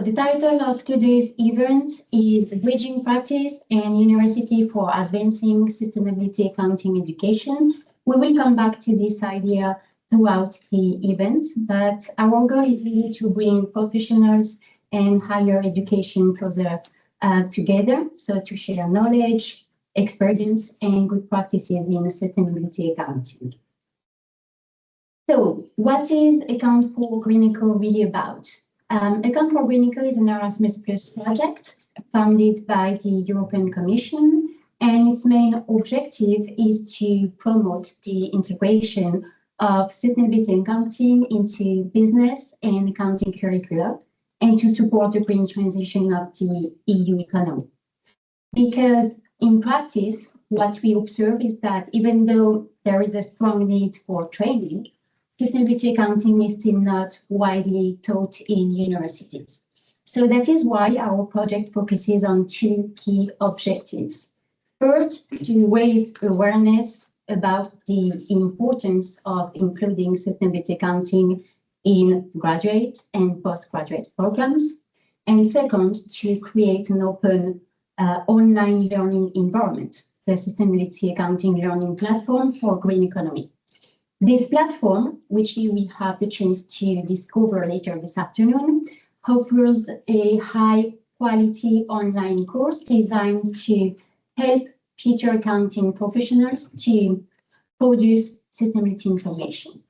the title of today's event is Bridging Practice and University for Advancing Sustainability Accounting Education. We will come back to this idea throughout the event, but our goal is really to bring professionals and higher education closer together, so to share knowledge, experience, and good practices in sustainability accounting. So, what is Account4GreenEco really about? Account4GreenEco is an Erasmus Plus project funded by the European Commission, and its main objective is to promote the integration of sustainability accounting into business and accounting curricula, and to support the green transition of the EU economy. Because in practice, what we observe is that even though there is a strong need for training, sustainability accounting is still not widely taught in universities. So that is why our project focuses on two key objectives. First, to raise awareness about the importance of including sustainability accounting in graduate and postgraduate programs. And second, to create an open online learning environment, the Sustainability Accounting Learning Platform for Green Economy. This platform, which you will have the chance to discover later this afternoon, offers a high-quality online course designed to help future accounting professionals to produce sustainability information.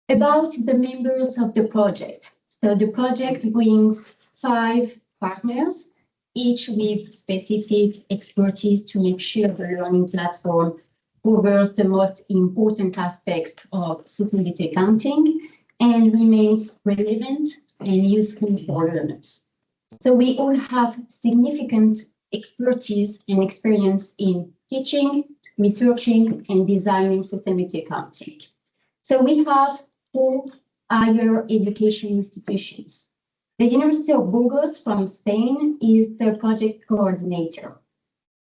About the members of the project. So the project brings 5 partners, each with specific expertise to make sure the learning platform covers the most important aspects of sustainability accounting and remains relevant and useful for learners. So we all have significant expertise and experience in teaching, researching, and designing sustainability accounting. So we have 4 higher education institutions. The University of Burgos from Spain is the project coordinator.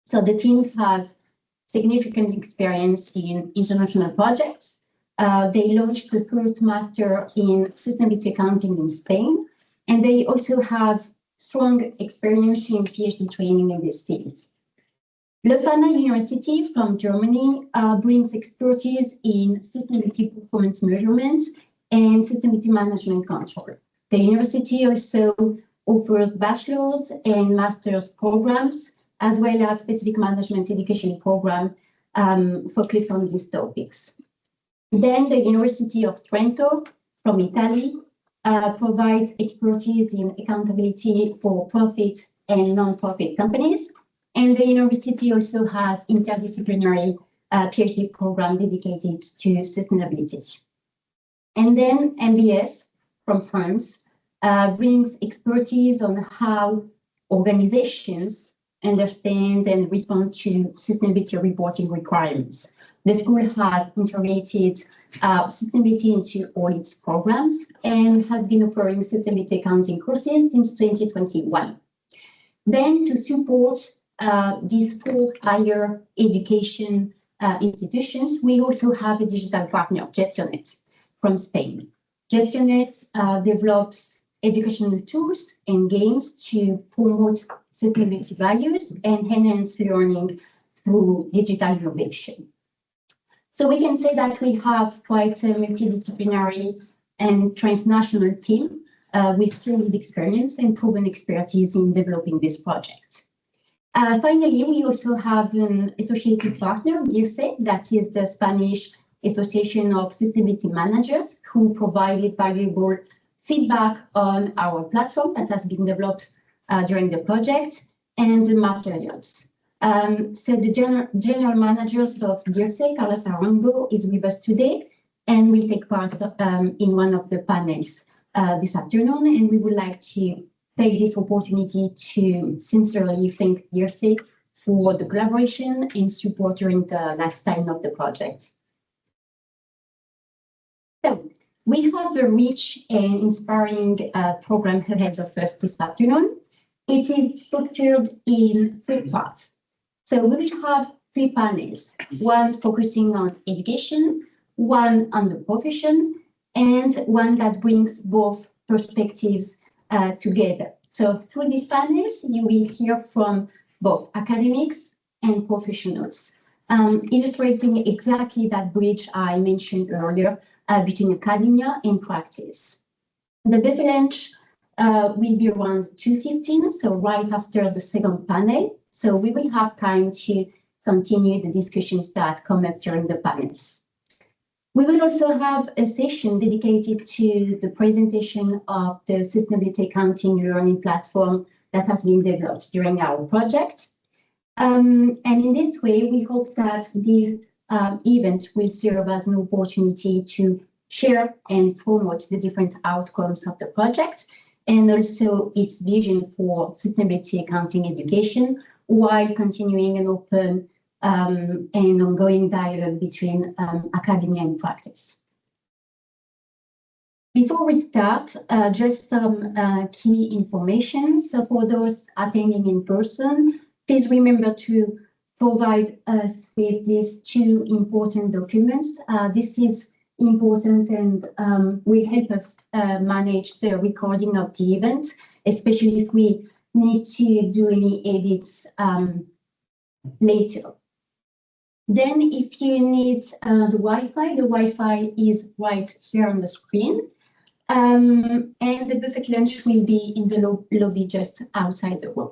So the team has significant experience in international projects. They launched the first master in sustainability accounting in Spain, and they also have strong experience in PhD training in this field. Leuphana University from Germany brings expertise in sustainability performance measurement and sustainability management control. The university also offers bachelor's and master's programs, as well as specific management education program focused on these topics. Then the University of Trento from Italy provides expertise in accountability for profit and non-profit companies. And the university also has interdisciplinary PhD program dedicated to sustainability. And then MBS from France brings expertise on how organizations understand and respond to sustainability reporting requirements. The school has integrated sustainability into all its programs and has been offering sustainability accounting courses since 2021. Then to support these 4 higher education institutions, we also have a digital partner, Gestionet, from Spain. Gestionet develops educational tools and games to promote sustainability values and enhance learning through digital innovation. So we can say that we have quite a multidisciplinary and transnational team with strong experience and proven expertise in developing this project. Finally, we also have an associated partner, DIRSE, that is the Spanish Association of Sustainability Managers, who provided valuable feedback on our platform that has been developed during the project and the materials. So the general managers of DIRSE, Carlos Arango, is with us today and will take part in one of the panels this afternoon. And we would like to take this opportunity to sincerely thank DIRSE for the collaboration and support during the lifetime of the project. So we have a rich and inspiring program ahead of us this afternoon. It is structured in 3 parts. So we will have 3 panels, one focusing on education, one on the profession, and one that brings both perspectives together. So through these panels, you will hear from both academics and professionals, illustrating exactly that bridge I mentioned earlier between academia and practice. The buffet lunch will be around 2:15, so right after the second panel. So we will have time to continue the discussions that come up during the panels. We will also have a session dedicated to the presentation of the sustainability accounting learning platform that has been developed during our project. And in this way, we hope that this event will serve as an opportunity to share and promote the different outcomes of the project and also its vision for sustainability accounting education, while continuing an open and ongoing dialogue between academia and practice. Before we start, just some key information. So for those attending in person, please remember to provide us with these two important documents. This is important and will help us manage the recording of the event, especially if we need to do any edits later. Then if you need the Wi-Fi is right here on the screen. And the buffet lunch will be in the lobby just outside the room.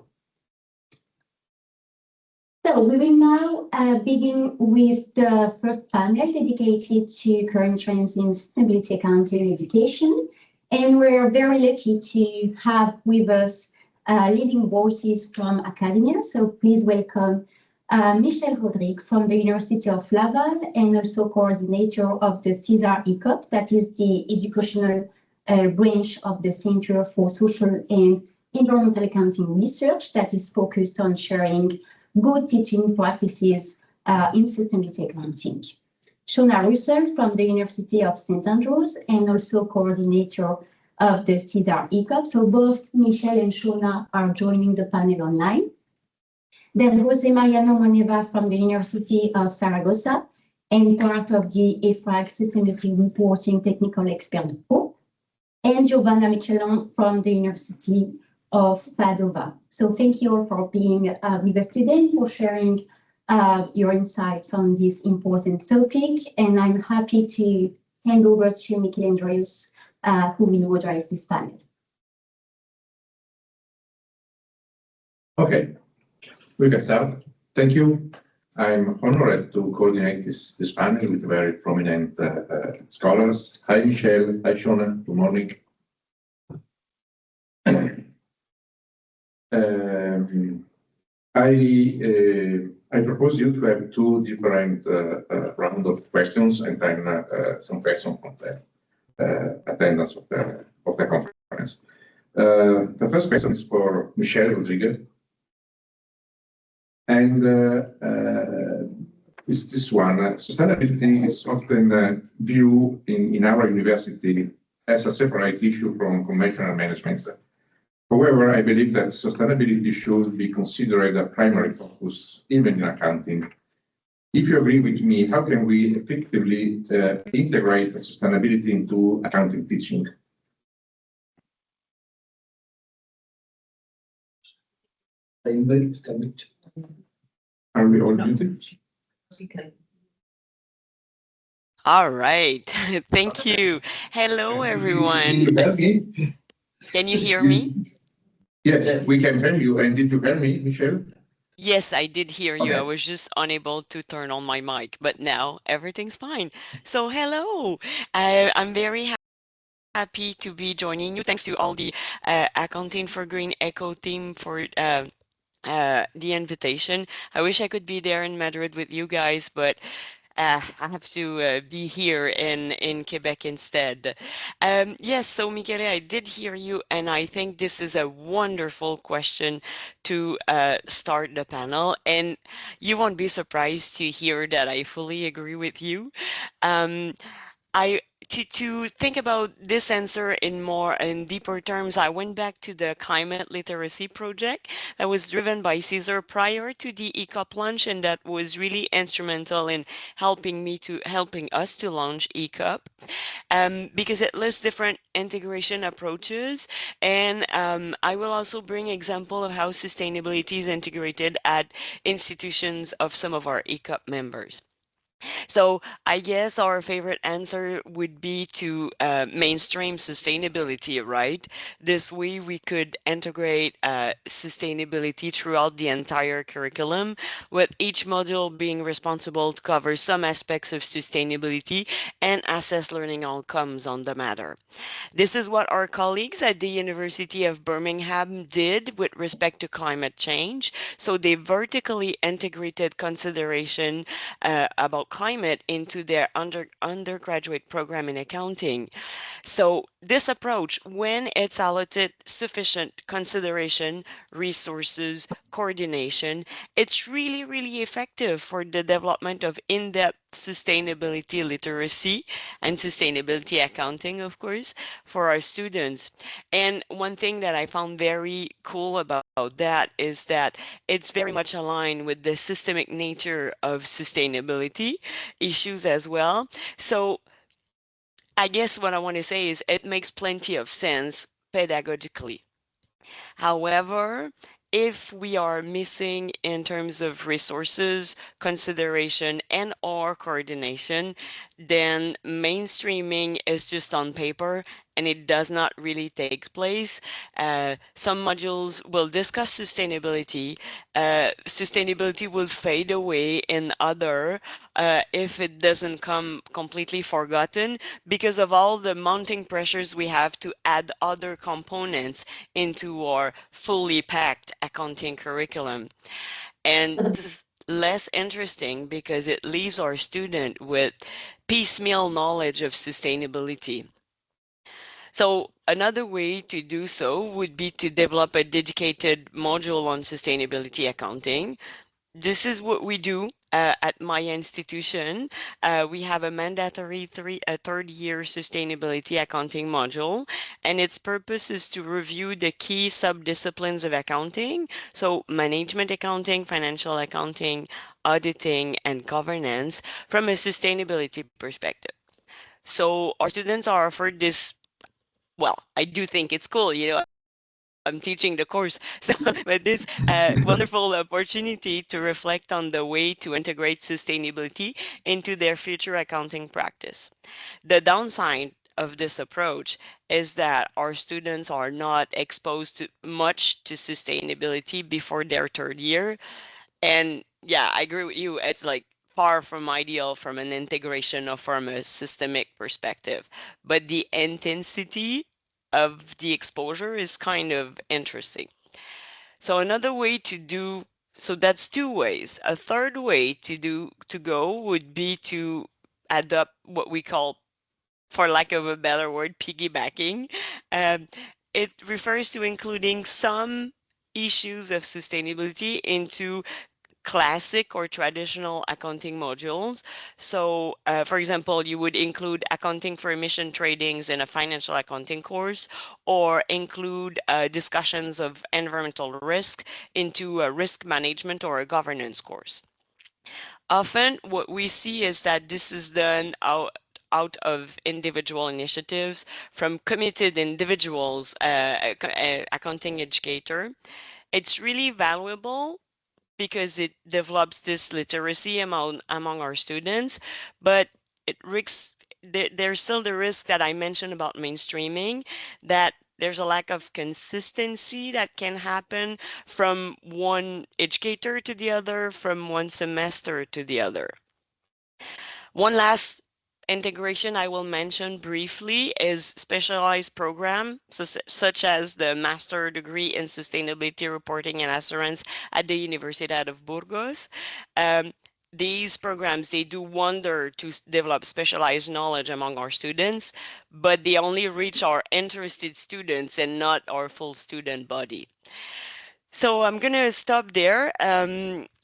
So we will now begin with the first panel dedicated to current trends in sustainability accounting education. And we're very lucky to have with us leading voices from academia. So please welcome Michel Rodrigue from the University of Laval and also coordinator of the CESAR ECOP, that is the educational branch of the Center for Social and Environmental Accounting Research that is focused on sharing good teaching practices in sustainability accounting. Shona Russell from the University of St. Andrews and also coordinator of the CESAR ECOP. So both Michel and Shona are joining the panel online. Then Jose Mariano Moneva from the University of Zaragoza and part of the A4GE Sustainability Reporting Technical Expert Group, and Giovanna Michelon from the University of Padova. So thank you all for being with us today, for sharing your insights on this important topic. And I'm happy to hand over to Michele Andreus, who will moderate this panel. Okay, we can start. Thank you. I'm honored to coordinate this panel with very prominent scholars. Hi, Michelle. Hi, Shona. Good morning. I propose you to have two different rounds of questions and then some questions from the attendance of the conference. The first question is for Michel Rodrigue, and is this one. Sustainability is often viewed in our university as a separate issue from conventional management. However, I believe that sustainability should be considered a primary focus, even in accounting. If you agree with me, how can we effectively integrate sustainability into accounting teaching? Are we all muted? All right. Thank you. Hello, everyone. Can you hear me? Yes, we can hear you. And did you hear me, Michelle? Yes, I did hear you. Okay. I was just unable to turn on my mic, but now everything's fine. So hello. I'm very happy to be joining you. Thanks to all the Account4GreenEco team for the invitation. I wish I could be there in Madrid with you guys, but I have to be here in Quebec instead. Yes, so Michele, I did hear you, and I think this is a wonderful question to start the panel. And you won't be surprised to hear that I fully agree with you. to think about this answer in deeper terms, I went back to the climate literacy project that was driven by Caesar prior to the ECOP launch, and that was really instrumental in helping us to launch ECOP, because it lists different integration approaches, and I will also bring example of how sustainability is integrated at institutions of some of our ECOP members. So I guess our favorite answer would be to mainstream sustainability, right? This way we could integrate sustainability throughout the entire curriculum, with each module being responsible to cover some aspects of sustainability and assess learning outcomes on the matter. This is what our colleagues at the University of Birmingham did with respect to climate change. So they vertically integrated consideration about climate into their undergraduate program in accounting. So this approach, when it's allotted sufficient consideration, resources, coordination, it's really, really effective for the development of in-depth sustainability literacy and sustainability accounting, of course, for our students. And one thing that I found very cool about that is that it's very much aligned with the systemic nature of sustainability issues as well. So I guess what I want to say is it makes plenty of sense pedagogically. However, if we are missing in terms of resources, consideration, and or coordination, then mainstreaming is just on paper and it does not really take place. Some modules will discuss sustainability. Sustainability will fade away in other if it doesn't come completely forgotten because of all the mounting pressures we have to add other components into our fully packed accounting curriculum. And this is less interesting because it leaves our student with piecemeal knowledge of sustainability. So another way to do so would be to develop a dedicated module on sustainability accounting. This is what we do at my institution. We have a mandatory third-year sustainability accounting module, and its purpose is to review the key sub-disciplines of accounting, so management accounting, financial accounting, auditing, and governance from a sustainability perspective. So our students are offered this, well, I do think it's cool, you know, I'm teaching the course. So, but this wonderful opportunity to reflect on the way to integrate sustainability into their future accounting practice. The downside of this approach is that our students are not exposed to much to sustainability before their third year. And yeah, I agree with you. It's like far from ideal from an integration or from a systemic perspective. But the intensity of the exposure is kind of interesting. So another way to do, so that's two ways. A third way to go would be to adopt what we call, for lack of a better word, piggybacking. Um, it refers to including some issues of sustainability into classic or traditional accounting modules. So, for example, you would include accounting for emission tradings in a financial accounting course, or include discussions of environmental risk into a risk management or a governance course. Often, what we see is that this is done out of individual initiatives from committed individuals, accounting educator. It's really valuable because it develops this literacy among our students, but it risks, there's still the risk that I mentioned about mainstreaming, that there's a lack of consistency that can happen from one educator to the other, from one semester to the other. One last integration I will mention briefly is specialized program, such as the master degree in sustainability reporting and assurance at the Università of Burgos. These programs, they do wonder to develop specialized knowledge among our students, but they only reach our interested students and not our full student body. So I'm going to stop there.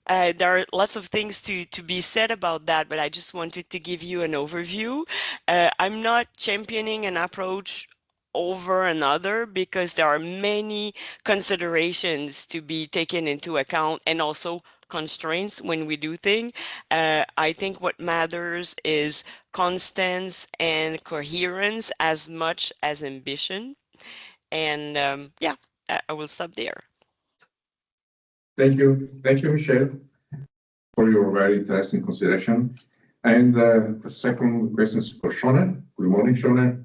there are lots of things to be said about that, but I just wanted to give you an overview. I'm not championing an approach over another because there are many considerations to be taken into account and also constraints when we do things. I think what matters is constance and coherence as much as ambition. And yeah, I will stop there. Thank you, Michelle, for your very interesting consideration. And the second question is for Shona. Good morning, Shona.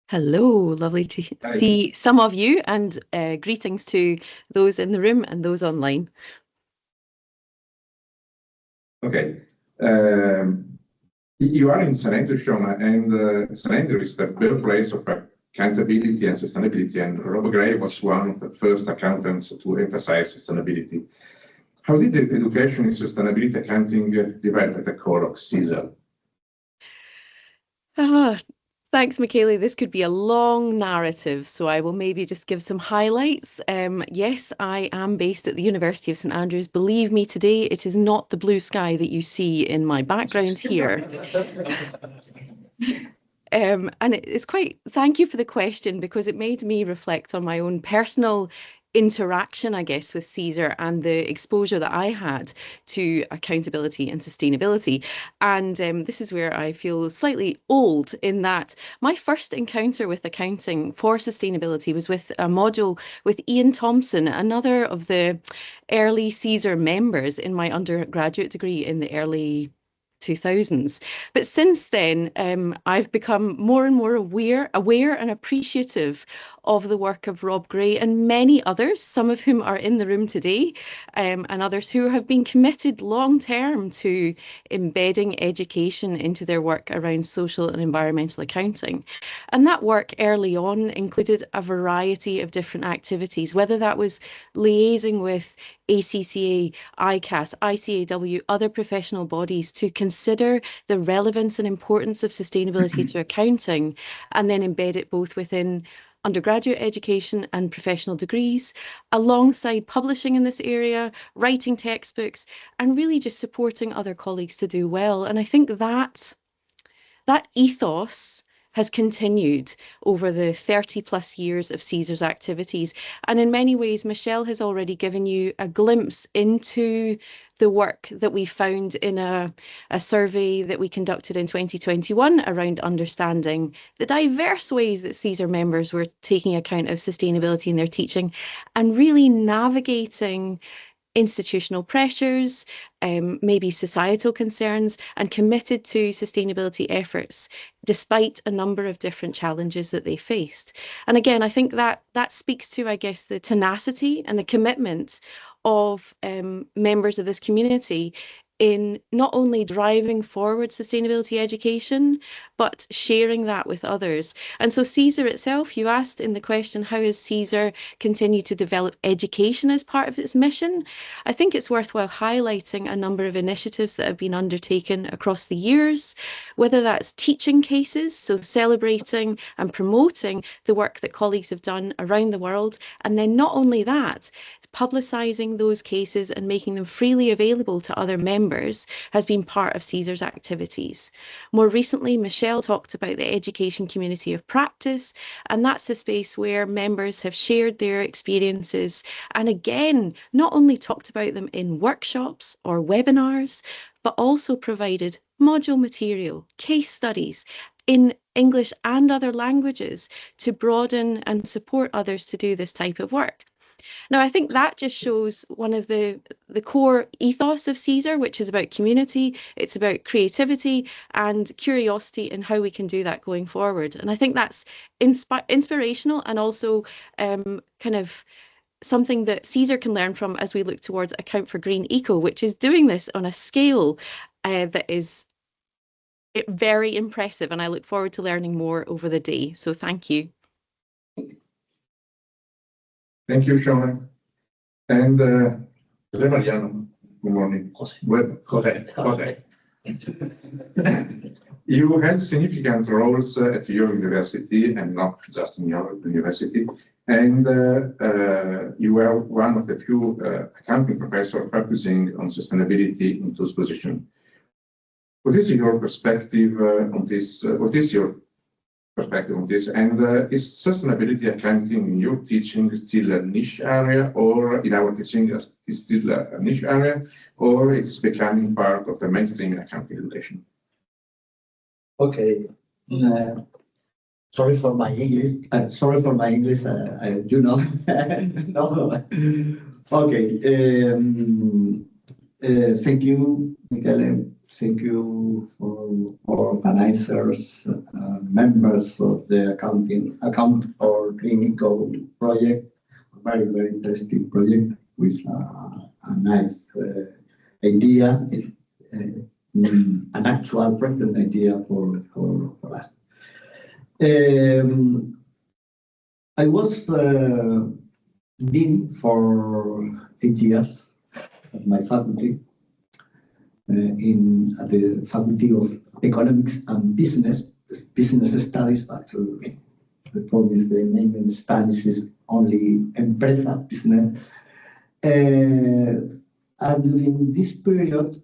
Hello, lovely to see some of you, and greetings to those in the room and those online. Okay. You are in San Andrew, Shona, and San Andrew is the birthplace of accountability and sustainability, and Rob Gray was one of the first accountants to emphasize sustainability. How did the education in sustainability accounting develop at the core of CESAR? Thanks, Michele. This could be a long narrative, so I will maybe just give some highlights. Yes, I am based at the University of St Andrews. Believe me, today it is not the blue sky that you see in my background here. And it's quite, thank you for the question, because it made me reflect on my own personal interaction, I guess, with CESAR and the exposure that I had to accountability and sustainability. And this is where I feel slightly old, in that my first encounter with accounting for sustainability was with a module with Ian Thompson, another of the early CESAR members in my undergraduate degree in the early 2000s. But since then, I've become more and more aware and appreciative of the work of Rob Gray and many others, some of whom are in the room today, and others who have been committed long term to embedding education into their work around social and environmental accounting. And that work early on included a variety of different activities, whether that was liaising with ACCA, ICAS, ICAW, other professional bodies to consider the relevance and importance of sustainability to accounting, and then embed it both within undergraduate education and professional degrees, alongside publishing in this area, writing textbooks, and really just supporting other colleagues to do well. And I think that ethos has continued over the 30 plus years of CESAR's activities. And in many ways, Michelle has already given you a glimpse into the work that we found in a survey that we conducted in 2021 around understanding the diverse ways that CESAR members were taking account of sustainability in their teaching and really navigating institutional pressures, maybe societal concerns, and committed to sustainability efforts despite a number of different challenges that they faced. And again, I think that speaks to, I guess, the tenacity and the commitment of members of this community in not only driving forward sustainability education, but sharing that with others. And so CESAR itself, you asked in the question, how has CESAR continued to develop education as part of its mission? I think it's worthwhile highlighting a number of initiatives that have been undertaken across the years, whether that's teaching cases, so celebrating and promoting the work that colleagues have done around the world, and then not only that, publicising those cases and making them freely available to other members has been part of CESAR's activities. More recently, Michelle talked about the education community of practice, and that's a space where members have shared their experiences and again, not only talked about them in workshops or webinars, but also provided module material, case studies in English and other languages to broaden and support others to do this type of work. Now, I think that just shows one of the core ethos of CESAR, which is about community, it's about creativity and curiosity and how we can do that going forward. And I think that's inspirational and also kind of something that CESAR can learn from as we look towards Account4GreenEco, which is doing this on a scale that is very impressive. And I look forward to learning more over the day. So thank you. Thank you, Shona. And Mariano, good morning. Correct. You had significant roles at your university, and not just in your university, and you were one of the few accounting professors focusing on sustainability in those positions. What is your perspective on this? What is your perspective on this? And is sustainability accounting in your teaching still a niche area, or in our teaching is still a niche area, or it's becoming part of the mainstream accounting education? Okay. Sorry for my English. I do not. No. Okay. Thank you, Michele. Thank you for organizers, members of the Account4GreenEco Project. A very, very interesting project with a nice idea. An actual present idea for us. I was dean for 8 years at my faculty, at the Faculty of Economics and Business Studies, but the problem is the name in Spanish is only Empresa, Business. And during this period,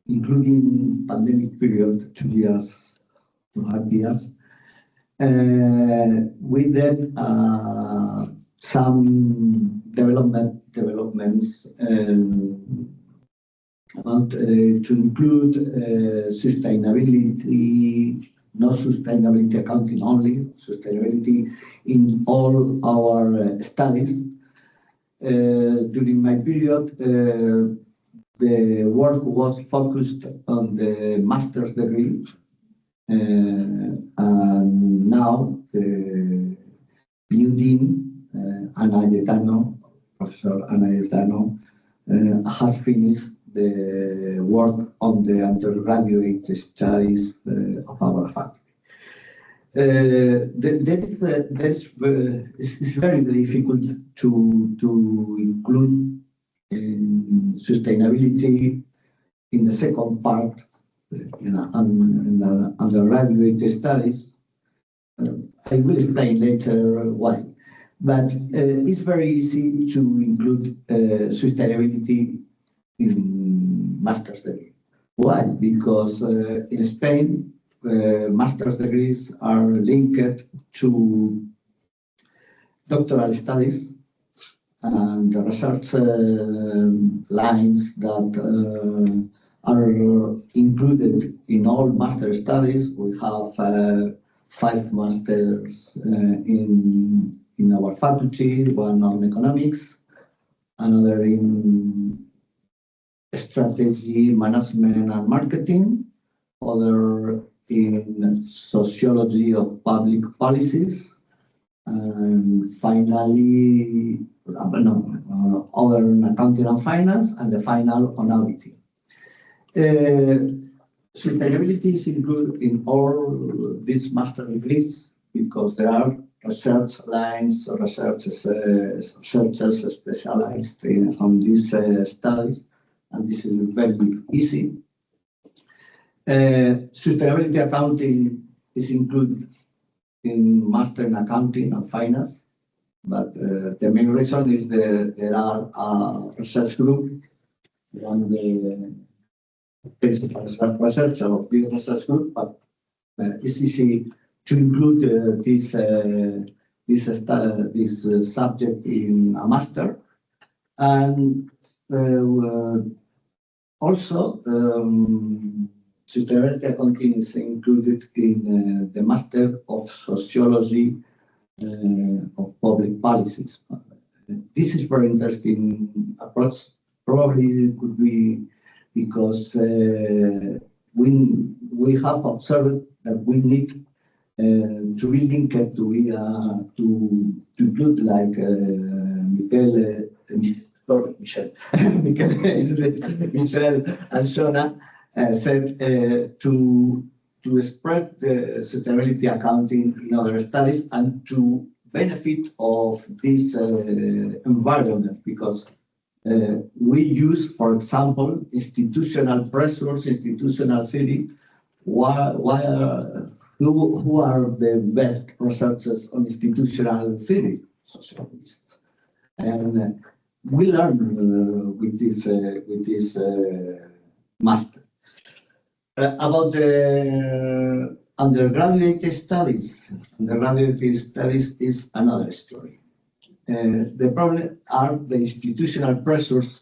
including pandemic period, 2 years, 2.5 years, we did some developments about to include sustainability, not sustainability accounting only, sustainability in all our studies. During my period, the work was focused on the master's degree, and now the new dean, Professor Ana Ayetano, has finished the work on the undergraduate studies of our faculty. It's very difficult to include sustainability in the second part, in the undergraduate studies. I will explain later why. But it's very easy to include sustainability in master's degree. Why? Because in Spain, master's degrees are linked to doctoral studies and the research lines that are included in all master studies. We have 5 masters in our faculty, one on economics, another in strategy, management and marketing, other in sociology of public policies, and finally, other in accounting and finance, and the final on auditing. Sustainability is included in all these master degrees because there are research lines, researchers specialized on these studies, and this is very easy. Sustainability accounting is included in master in accounting and finance, but the main reason is there are a research group, one the principal researcher of the research group, but it's easy to include this subject in a master, and also sustainability accounting is included in the Master of Sociology of Public Policies. This is very interesting approach. Probably it could be because we have observed that we need to be linked to include like Michel and Shona said to spread the sustainability accounting in other studies and to benefit of this environment, because We use, for example, institutional pressures, institutional theory. Who are the best researchers on institutional theory? Sociologists. And we learn with this master. About the undergraduate studies. Undergraduate studies is another story. The problem are the institutional pressures,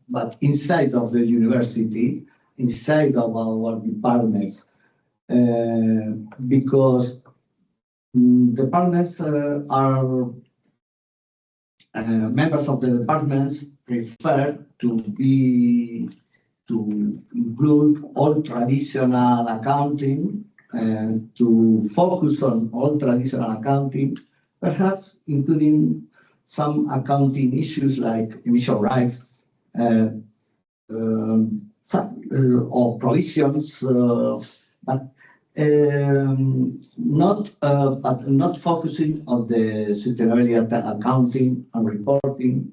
but inside of the university, inside of our departments, because departments are members of the departments prefer to include all traditional accounting and to focus on all traditional accounting, perhaps including some accounting issues like emission rights or provisions, but not focusing on the sustainability accounting and reporting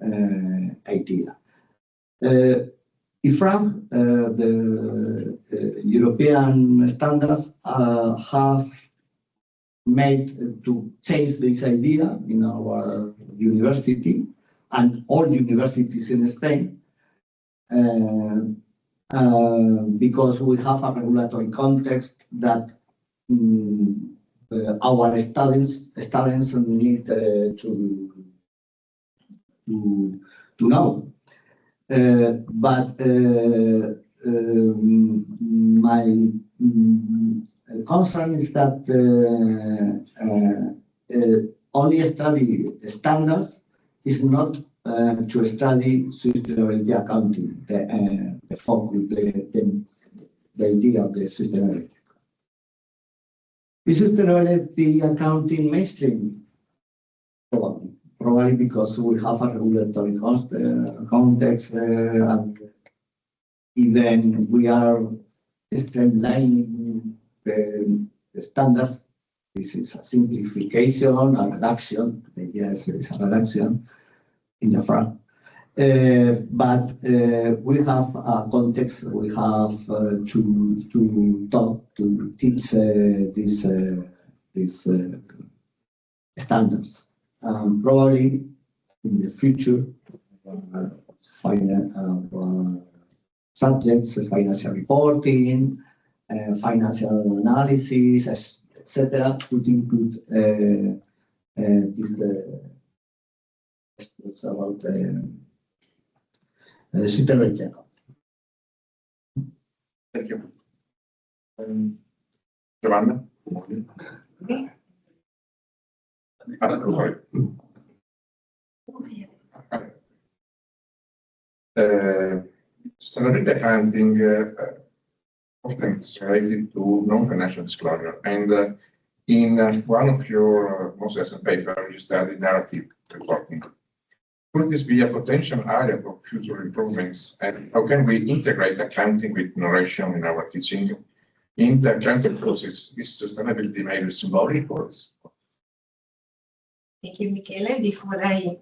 idea. In France, the European standards have made to change this idea in our university and all universities in Spain, because we have a regulatory context that our students need to know. But my concern is that only study standards is not to study sustainability accounting, the focus, the idea of the sustainability. Is sustainability accounting mainstream? Probably because we have a regulatory context and even we are streamlining the standards. This is a simplification, a reduction. Yes, it's a reduction in the front. But we have a context. We have to talk, to teach these standards. Probably in the future, subjects, financial reporting, financial analysis, etc., could include this about sustainability. Thank you. Giovanna? Sorry. Sustainability accounting often is related to non-financial disclosure, and in one of your most recent papers, you studied narrative reporting. Could this be a potential area for future improvements, and how can we integrate accounting with narration in our teaching? In the accounting process, is sustainability maybe symbolic for us? Thank you, Michele. Before I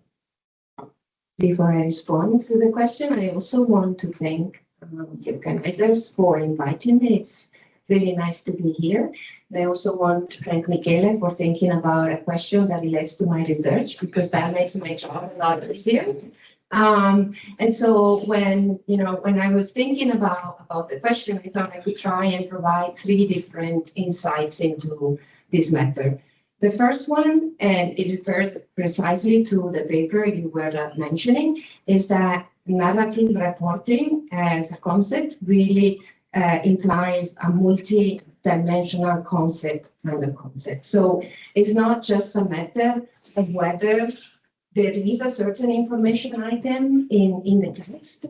respond to the question, I also want to thank the organizers for inviting me. It's really nice to be here. I also want to thank Michele for thinking about a question that relates to my research, because that makes my job a lot easier. And so when I was thinking about the question, I thought I could try and provide 3 different insights into this matter. The first one, and it refers precisely to the paper you were mentioning, is that narrative reporting as a concept really implies a multi-dimensional concept kind of concept. So it's not just a matter of whether there is a certain information item in the text,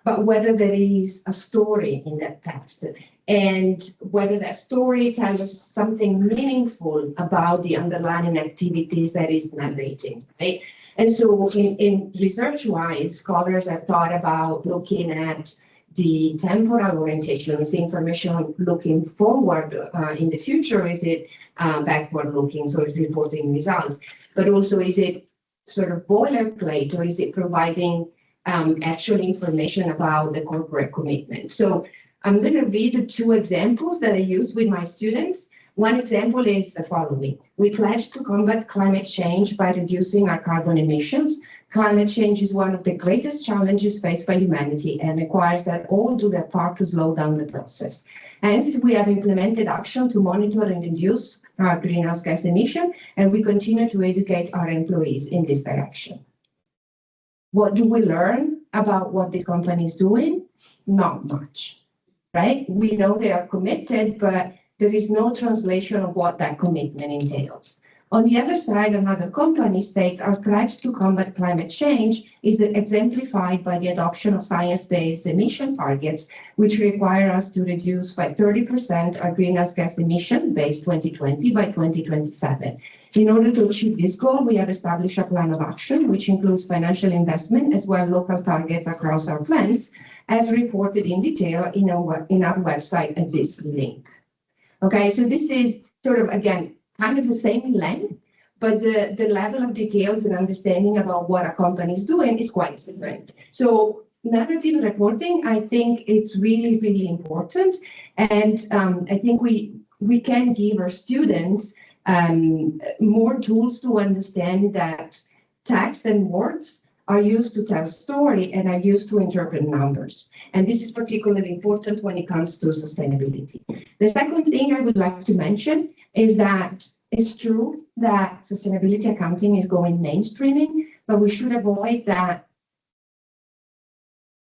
but whether there is a story in that text, and whether that story tells us something meaningful about the underlying activities that is narrating, right? And so in research-wise, scholars have thought about looking at the temporal orientation. Is the information looking forward in the future? Is it backward looking, so it's reporting results? But also, is it sort of boilerplate, or is it providing actual information about the corporate commitment. So I'm going to read 2 examples that I used with my students. One example is the following. We pledge to combat climate change by reducing our carbon emissions. Climate change is one of the greatest challenges faced by humanity and requires that all do their part to slow down the process. Hence, we have implemented action to monitor and reduce our greenhouse gas emission, and we continue to educate our employees in this direction. What do we learn about what this company is doing? Not much, right? We know they are committed, but there is no translation of what that commitment entails. On the other side, another company states our pledge to combat climate change is exemplified by the adoption of science-based emission targets, which require us to reduce by 30% our greenhouse gas emission base 2020 by 2027. In order to achieve this goal, we have established a plan of action, which includes financial investment as well as local targets across our plans, as reported in detail in our website at this link. Okay, so this is sort of, again, kind of the same length, but the level of details and understanding about what a company is doing is quite different. So narrative reporting, I think it's really, really important. And I think we can give our students more tools to understand that text and words are used to tell story and are used to interpret numbers. And this is particularly important when it comes to sustainability. The second thing I would like to mention is that it's true that sustainability accounting is going mainstreaming, but we should avoid that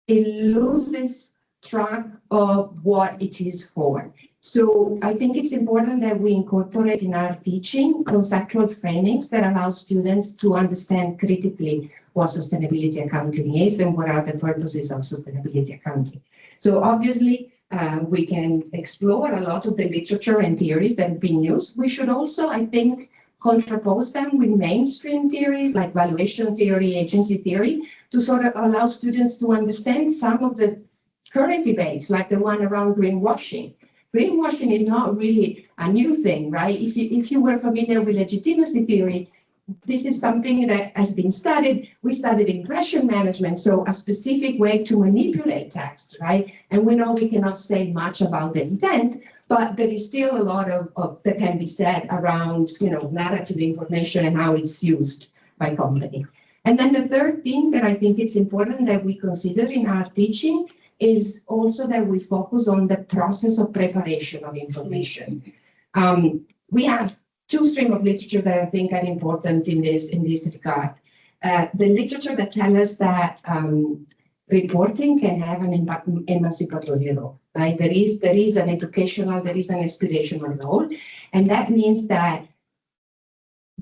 it loses track of what it is for. So I think it's important that we incorporate in our teaching conceptual framings that allow students to understand critically what sustainability accounting is and what are the purposes of sustainability accounting. So obviously, we can explore a lot of the literature and theories that have been used. We should also, I think, contrapose them with mainstream theories like valuation theory, agency theory, to sort of allow students to understand some of the current debates, like the one around greenwashing. Greenwashing is not really a new thing, right? If you were familiar with legitimacy theory, this is something that has been studied. We studied impression management, so a specific way to manipulate text, right? And we know we cannot say much about the intent, but there is still a lot of that can be said around, narrative information and how it's used by company. And then the third thing that I think it's important that we consider in our teaching is also that we focus on the process of preparation of information. We have 2 streams of literature that I think are important in this regard. The literature that tells us that reporting can have an emancipatory role, right? There is an educational, there is an aspirational role, and that means that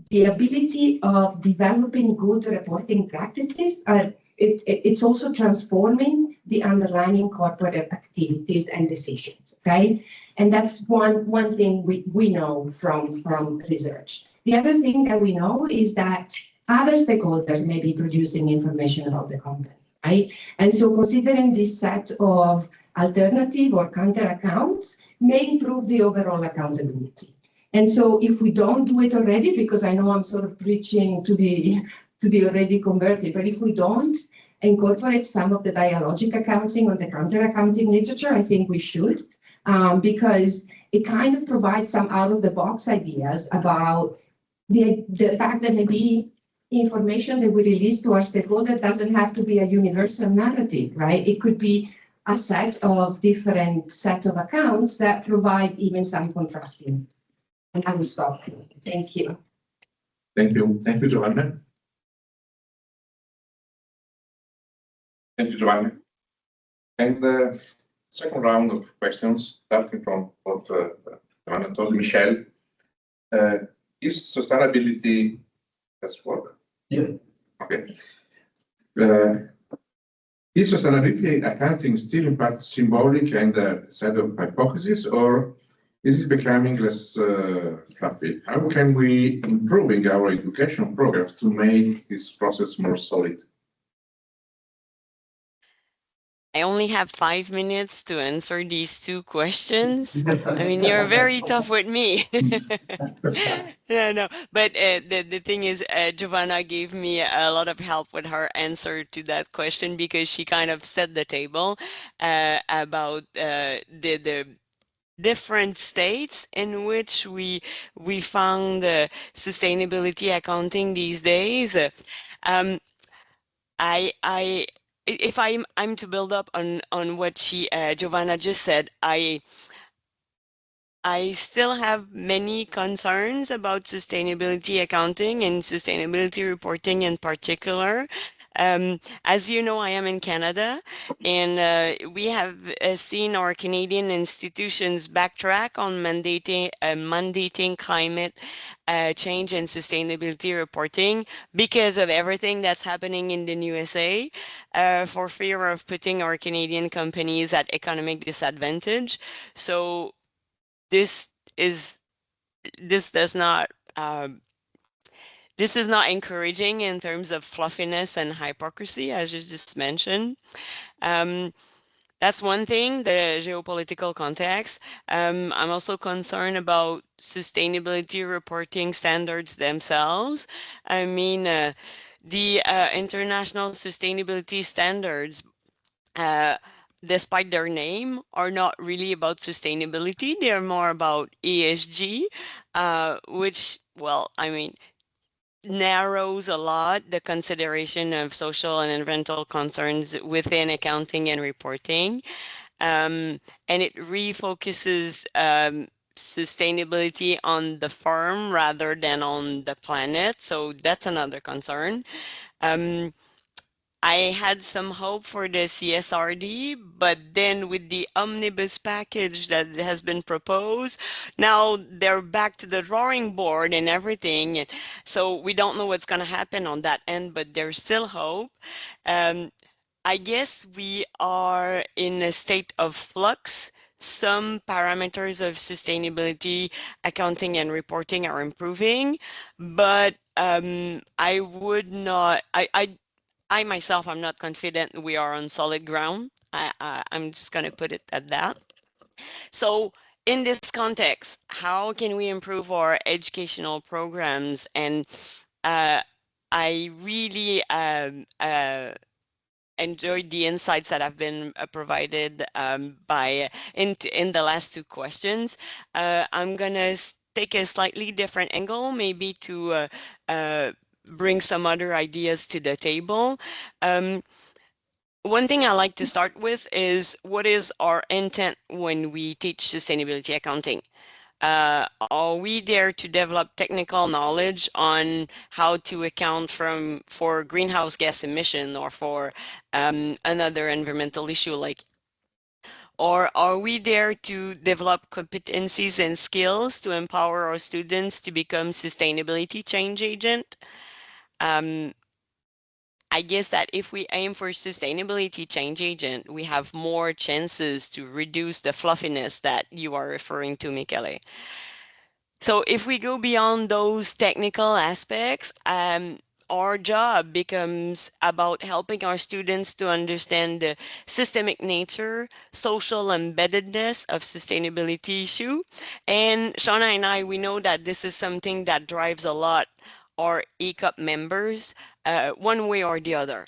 the ability of developing good reporting practices it's also transforming the underlying corporate activities and decisions, okay? And that's one thing we know from research. The other thing that we know is that other stakeholders may be producing information about the company, right? And so considering this set of alternative or counter accounts may improve the overall accountability. And so if we don't do it already, because I know I'm sort of preaching to the already converted, but if we don't incorporate some of the dialogic accounting or the counter accounting literature, I think we should, because it kind of provides some out of the box ideas about the fact that maybe information that we release to our stakeholder doesn't have to be a universal narrative, right? It could be a set of different set of accounts that provide even some contrasting. And I will stop. Thank you. Thank you. Thank you, Giovanna. Thank you, Giovanni. And the second round of questions, starting from what Giovanna told Michelle. Is sustainability, that's what? Yeah. Okay. Is sustainability accounting still in part symbolic and a set of hypotheses, or is it becoming less fluffy? How can we improve our education programs to make this process more solid? I only have 5 minutes to answer these two questions. I mean, you're very tough with me. Yeah, no, but the thing is, Giovanna gave me a lot of help with her answer to that question because she kind of set the table about the different states in which we found sustainability accounting these days. Um, I if I'm to build up on what Giovanna just said, I still have many concerns about sustainability accounting and sustainability reporting in particular. As you know, I am in Canada, and we have seen our Canadian institutions backtrack on mandating climate change and sustainability reporting because of everything that's happening in the USA, for fear of putting our Canadian companies at economic disadvantage. So this is this does not this is not encouraging in terms of fluffiness and hypocrisy, as you just mentioned. Um, that's one thing, the geopolitical context. I'm also concerned about sustainability reporting standards themselves. I mean, the international sustainability standards, uh, despite their name, are not really about sustainability. They're more about ESG, which, well, I mean, narrows a lot the consideration of social and environmental concerns within accounting and reporting. And it refocuses sustainability on the firm rather than on the planet. So that's another concern. Um, I had some hope for the CSRD, but then with the omnibus package that has been proposed, now they're back to the drawing board and everything. So we don't know what's going to happen on that end, but there's still hope. I guess we are in a state of flux. Some parameters of sustainability accounting and reporting are improving, but I would not, I myself, I'm not confident we are on solid ground. I'm just going to put it at that. So in this context, how can we improve our educational programs? And I really enjoyed the insights that have been provided in the last two questions. I'm going to take a slightly different angle, maybe to bring some other ideas to the table. One thing I like to start with is what is our intent when we teach sustainability accounting? Are we there to develop technical knowledge on how to account for greenhouse gas emission or for another environmental issue or are we there to develop competencies and skills to empower our students to become sustainability change agent? I guess that if we aim for sustainability change agent, we have more chances to reduce the fluffiness that you are referring to, Michele. So if we go beyond those technical aspects, our job becomes about helping our students to understand the systemic nature, social embeddedness of sustainability issue. And Shauna and I, we know that this is something that drives a lot our ECUP members, one way or the other.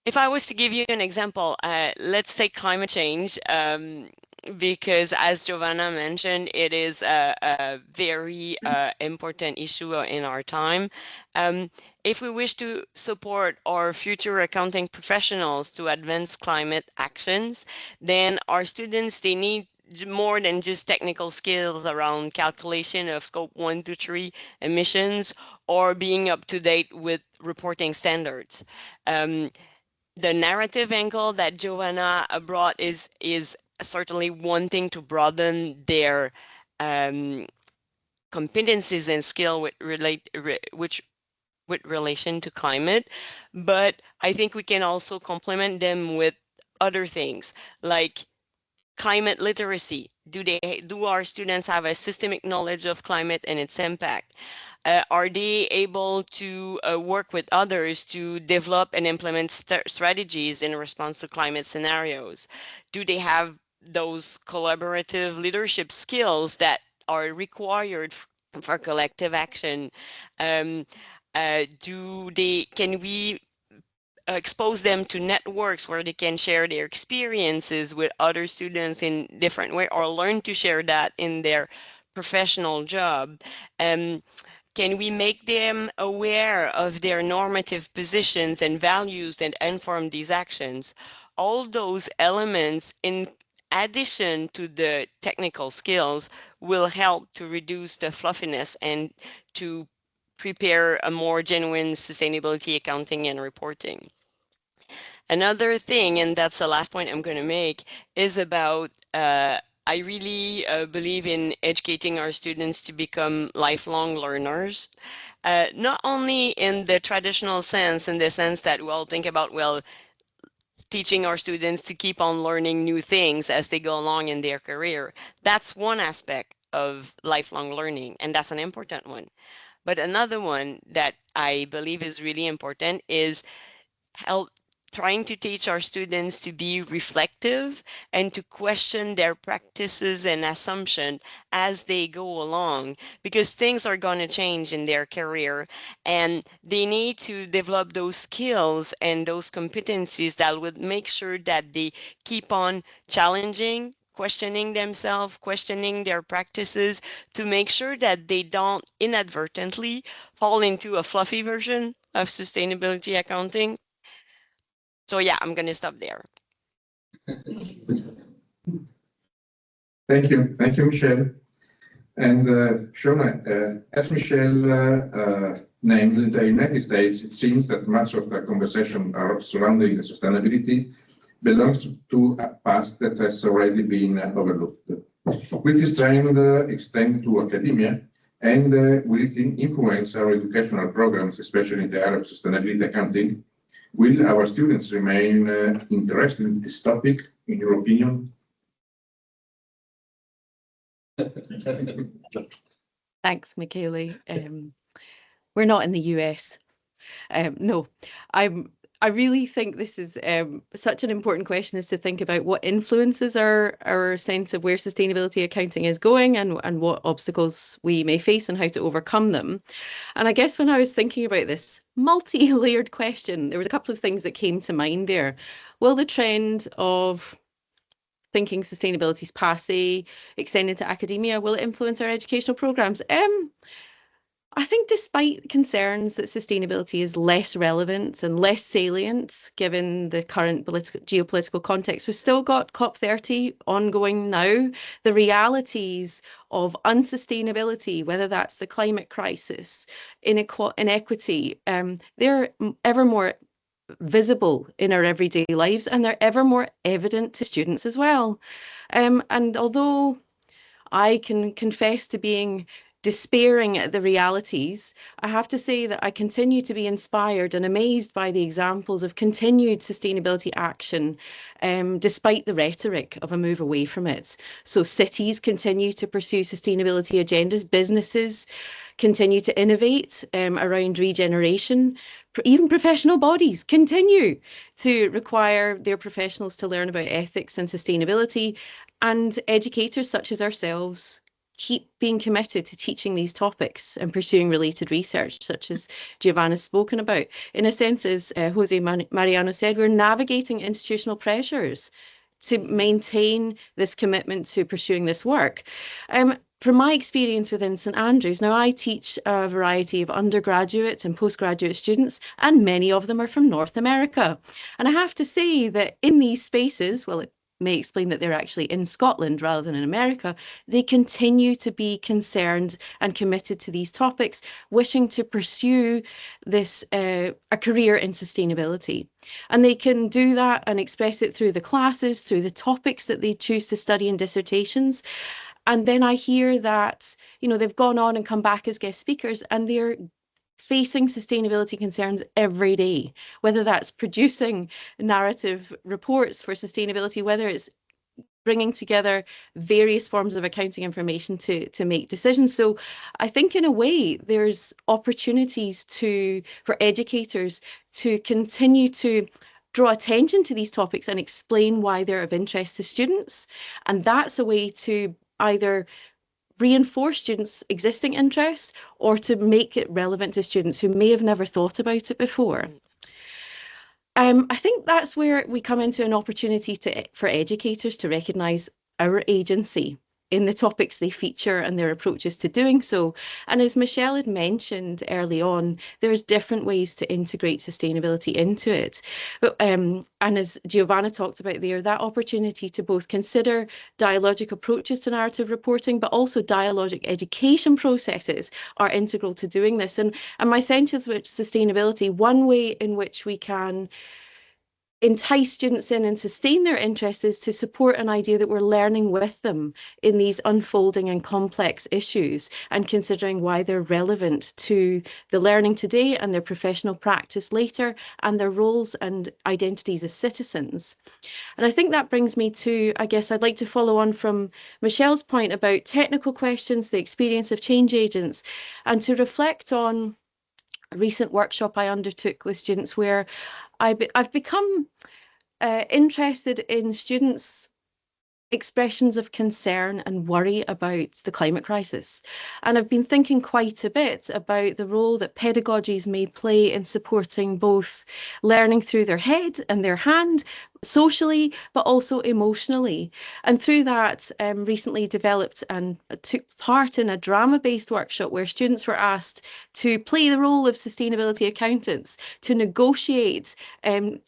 If I was to give you an example, let's take climate change, because as Giovanna mentioned, it is a very important issue in our time. If we wish to support our future accounting professionals to advance climate actions, then our students, they need more than just technical skills around calculation of scope 1 to 3 emissions or being up to date with reporting standards. The narrative angle that Giovanna brought is certainly one thing to broaden their competencies and skill with relation to climate, but I think we can also complement them with other things like climate literacy. do our students have a systemic knowledge of climate and its impact? Are they able to work with others to develop and implement strategies in response to climate scenarios? Do they have those collaborative leadership skills that are required for collective action? Can we expose them to networks where they can share their experiences with other students in different way, or learn to share that in their professional job? Can we make them aware of their normative positions and values and inform these actions? All those elements, in addition to the technical skills, will help to reduce the fluffiness and to prepare a more genuine sustainability accounting and reporting. Another thing, and that's the last point I'm going to make, is about I really believe in educating our students to become lifelong learners, not only in the traditional sense, in the sense that we'll think about, well, teaching our students to keep on learning new things as they go along in their career. That's one aspect of lifelong learning, and that's an important one. But another one that I believe is really important is trying to teach our students to be reflective and to question their practices and assumptions as they go along, because things are going to change in their career, and they need to develop those skills and those competencies that would make sure that they keep on challenging, questioning themselves, questioning their practices, to make sure that they don't inadvertently fall into a fluffy version of sustainability accounting. So yeah, I'm going to stop there. Thank you, Michelle. And Shona, as Michelle named the United States, it seems that much of the conversation surrounding sustainability belongs to a past that has already been overlooked. Will this trend extend to academia, and will it influence our educational programs, especially in the area of sustainability accounting? Will our students remain interested in this topic, in your opinion? Thanks, Michele. We're not in the US. No, I really think this is such an important question, is to think about what influences our sense of where sustainability accounting is going, and what obstacles we may face and how to overcome them. And I guess when I was thinking about this multi-layered question, there was a couple of things that came to mind there. Will the trend of thinking sustainability is passé extend into academia? Will it influence our educational programs? I think despite concerns that sustainability is less relevant and less salient given the current geopolitical context, we've still got COP30 ongoing now. The realities of unsustainability, whether that's the climate crisis, inequity, they're ever more visible in our everyday lives, and they're ever more evident to students as well. And although I can confess to being despairing at the realities, I have to say that I continue to be inspired and amazed by the examples of continued sustainability action, despite the rhetoric of a move away from it. So cities continue to pursue sustainability agendas, businesses continue to innovate around regeneration, even professional bodies continue to require their professionals to learn about ethics and sustainability, and educators such as ourselves keep being committed to teaching these topics and pursuing related research, such as Giovanna's spoken about. In a sense, as Jose Mariano said, we're navigating institutional pressures to maintain this commitment to pursuing this work. From my experience within St Andrews, now I teach a variety of undergraduate and postgraduate students, and many of them are from North America. And I have to say that in these spaces, well, it may explain that they're actually in Scotland rather than in America, they continue to be concerned and committed to these topics, wishing to pursue this a career in sustainability. And they can do that and express it through the classes, through the topics that they choose to study in dissertations. And then I hear that, you know, they've gone on and come back as guest speakers, and they're facing sustainability concerns every day, whether that's producing narrative reports for sustainability, whether it's bringing together various forms of accounting information to make decisions. So I think in a way there's opportunities for educators to continue to draw attention to these topics and explain why they're of interest to students. And that's a way to either reinforce students' existing interest or to make it relevant to students who may have never thought about it before. I think that's where we come into an opportunity for educators to recognise our agency in the topics they feature and their approaches to doing so. And as Michelle had mentioned early on, there's different ways to integrate sustainability into it. But, and as Giovanna talked about there, that opportunity to both consider dialogic approaches to narrative reporting, but also dialogic education processes are integral to doing this. And my sense is with sustainability, one way in which we can entice students in and sustain their interest is to support an idea that we're learning with them in these unfolding and complex issues and considering why they're relevant to the learning today and their professional practice later and their roles and identities as citizens. And I think that brings me to, I guess I'd like to follow on from Michelle's point about technical questions, the experience of change agents, and to reflect on a recent workshop I undertook with students where I've become interested in students' expressions of concern and worry about the climate crisis. And I've been thinking quite a bit about the role that pedagogies may play in supporting both learning through their head and their hand, socially, but also emotionally. And through that, recently developed and took part in a drama-based workshop where students were asked to play the role of sustainability accountants, to negotiate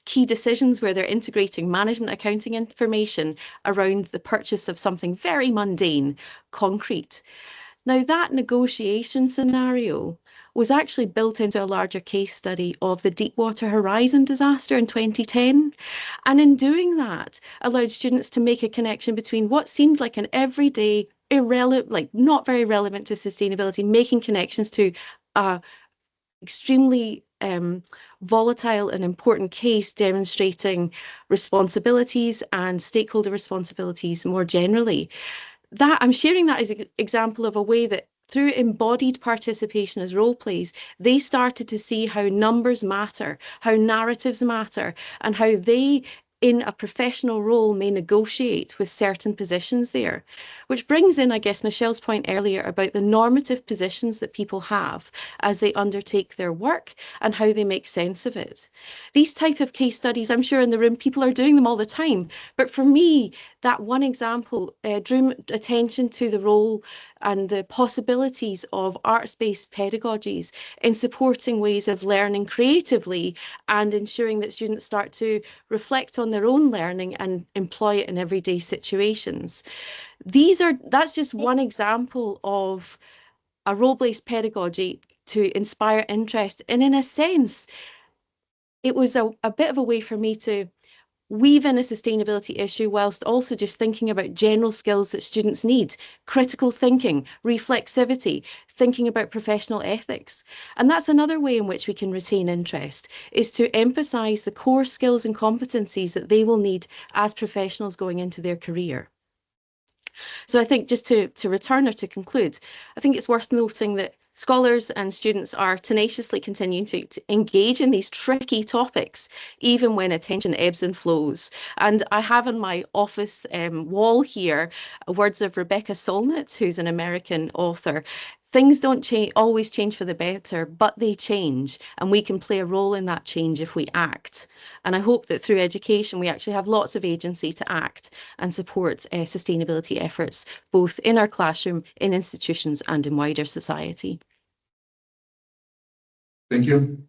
key decisions where they're integrating management accounting information around the purchase of something very mundane, concrete. Now, that negotiation scenario was actually built into a larger case study of the Deepwater Horizon disaster in 2010. And in doing that, allowed students to make a connection between what seems like an everyday, irrelevant, like not very relevant to sustainability, making connections to extremely volatile and important case demonstrating responsibilities and stakeholder responsibilities more generally. That I'm sharing that as an example of a way that through embodied participation as role plays, they started to see how numbers matter, how narratives matter, and how they in a professional role may negotiate with certain positions there. Which brings in, I guess, Michelle's point earlier about the normative positions that people have as they undertake their work and how they make sense of it. These type of case studies, I'm sure in the room, people are doing them all the time. But for me, that one example drew attention to the role and the possibilities of arts-based pedagogies in supporting ways of learning creatively and ensuring that students start to reflect on their own learning and employ it in everyday situations. That's just one example of a role-based pedagogy to inspire interest. And in a sense, it was a bit of a way for me to weave in a sustainability issue whilst also just thinking about general skills that students need: critical thinking, reflexivity, thinking about professional ethics. And that's another way in which we can retain interest, is to emphasise the core skills and competencies that they will need as professionals going into their career. So I think just to return or to conclude, I think it's worth noting that scholars and students are tenaciously continuing to engage in these tricky topics, even when attention ebbs and flows. And I have on my office wall here words of Rebecca Solnit, who's an American author. Things don't always change for the better, but they change, and we can play a role in that change if we act. And I hope that through education, we actually have lots of agency to act and support sustainability efforts, both in our classroom, in institutions, and in wider society. Thank you.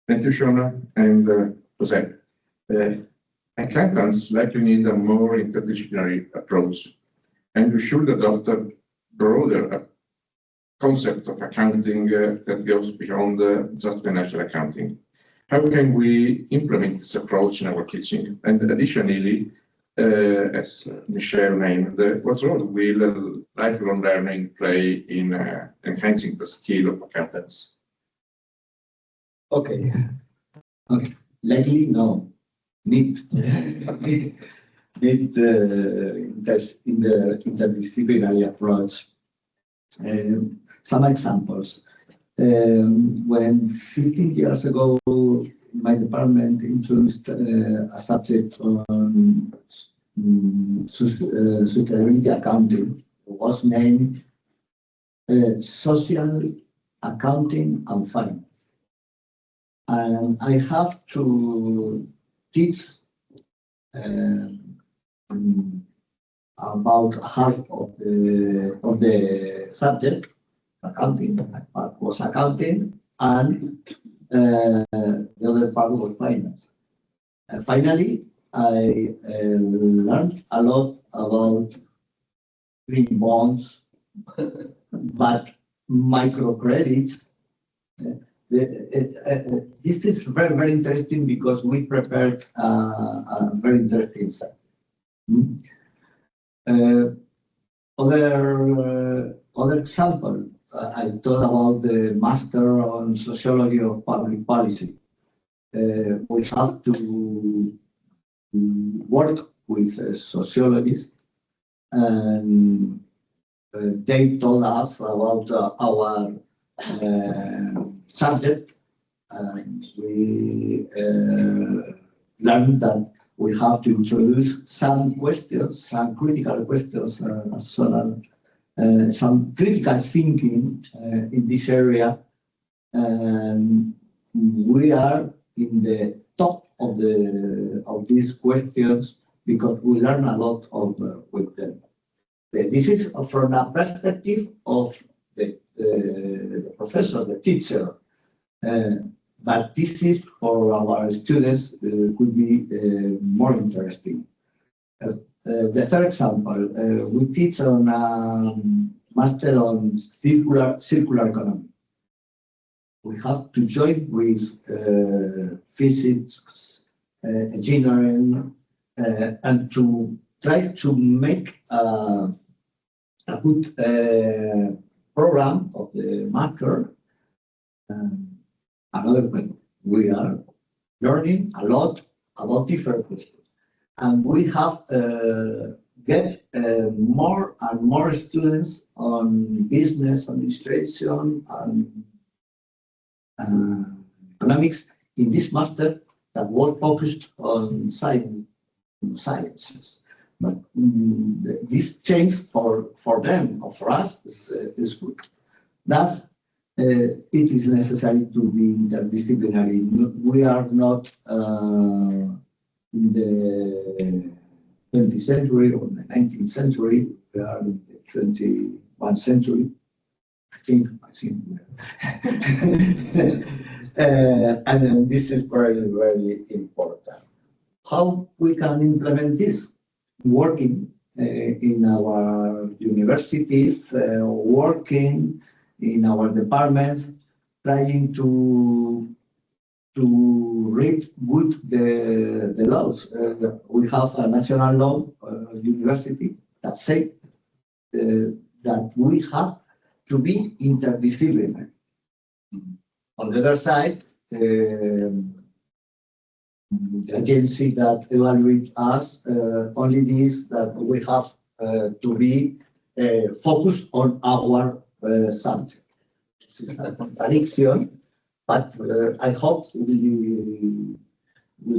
Thank you, Shona and Jose. Accountants likely need a more interdisciplinary approach, and we should adopt a broader concept of accounting that goes beyond just financial accounting. How can we implement this approach in our teaching? And additionally, as Michelle named, what role will lifelong learning play in enhancing the skill of accountants? Okay. Likely, no. Need. need in the interdisciplinary approach. Some examples. When 15 years ago, my department introduced a subject on sustainability accounting, was named Social Accounting and Finance. And I have to teach about half of the subject, accounting. My part was accounting, and the other part was finance. Finally, I learned a lot about green bonds, but microcredits. This is very, very interesting because we prepared a very interesting set. Other example, I thought about the Master on Sociology of Public Policy. We have to work with sociologists, and they told us about our subject, and we learned that we have to introduce some questions, some critical questions, some critical thinking in this area, and we are in the top of these questions because we learn a lot with them. This is from a perspective of the professor, the teacher, but this is for our students could be more interesting. The third example, we teach on Master on Circular Economy. We have to join with physics, engineering, and to try to make a good program of the master. Another thing, we are learning a lot about different questions, and we have get more and more students on business administration and economics in this master that was focused on sciences. But this change for them or for us is good. Thus, it is necessary to be interdisciplinary. We are not in the 20th century or the 19th century. We are in the 21st century. I think. And this is very, very important. How we can implement this? Working in our universities, working in our departments, trying to read good the laws. We have a national law university that says that we have to be interdisciplinary. On the other side, the agency that evaluates us only this, that we have to be focused on our subject. This is a contradiction, but I hope we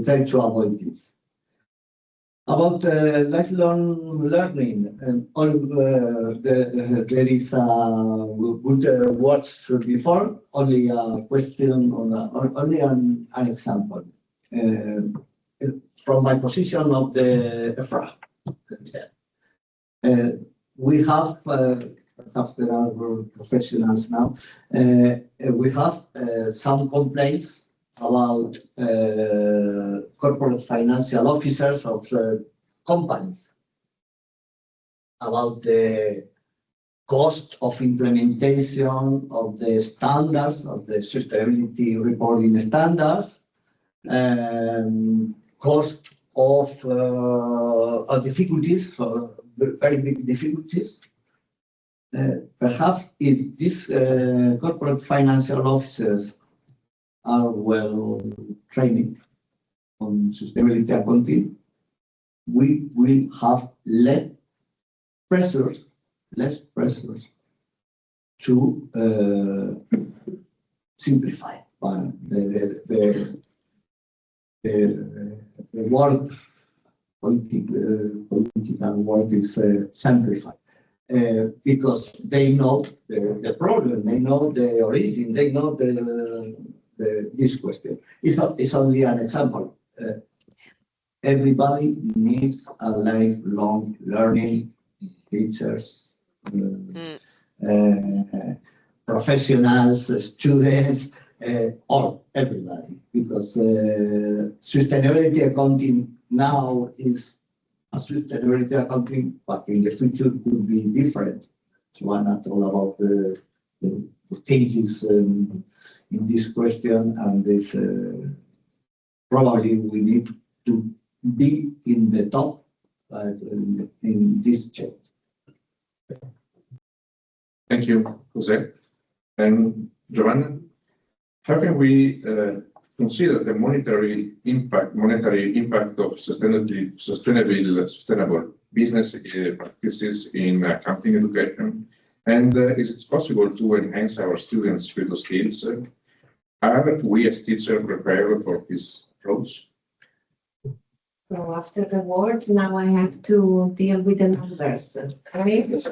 try to avoid this. About lifelong learning, there is good words before, only a question, only an example. From my position of the EFRA, we have, perhaps there are professionals now, we have some complaints about corporate financial officers of companies, about the cost of implementation of the standards, of the sustainability reporting standards, cost of difficulties, very big difficulties. Perhaps if these corporate financial officers are well trained on sustainability accounting, we will have less pressures to simplify. But the word political word is simplify. Because they know the problem, they know the origin, they know this question. It's only an example. Everybody needs a lifelong learning, teachers, professionals, students, everybody, because sustainability accounting now is a sustainability accounting, but in the future could be different. So I'm not all about the changes in this question, and this probably we need to be in the top in this change. Thank you, Jose. And Giovanna, how can we consider the monetary impact of sustainable business practices in accounting education? And is it possible to enhance our students' with those skills? Are we as teachers prepared for these roles? So after the words, now I have to deal with the numbers, right? It's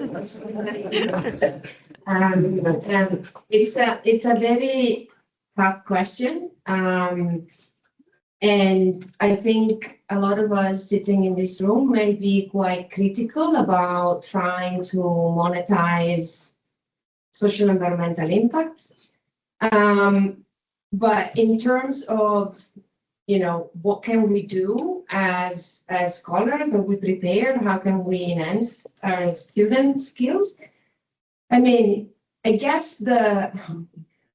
a very tough question. And I think a lot of us sitting in this room may be quite critical about trying to monetize social environmental impacts. But in terms of, what can we do as scholars? Are we prepared? How can we enhance our student skills? I mean, I guess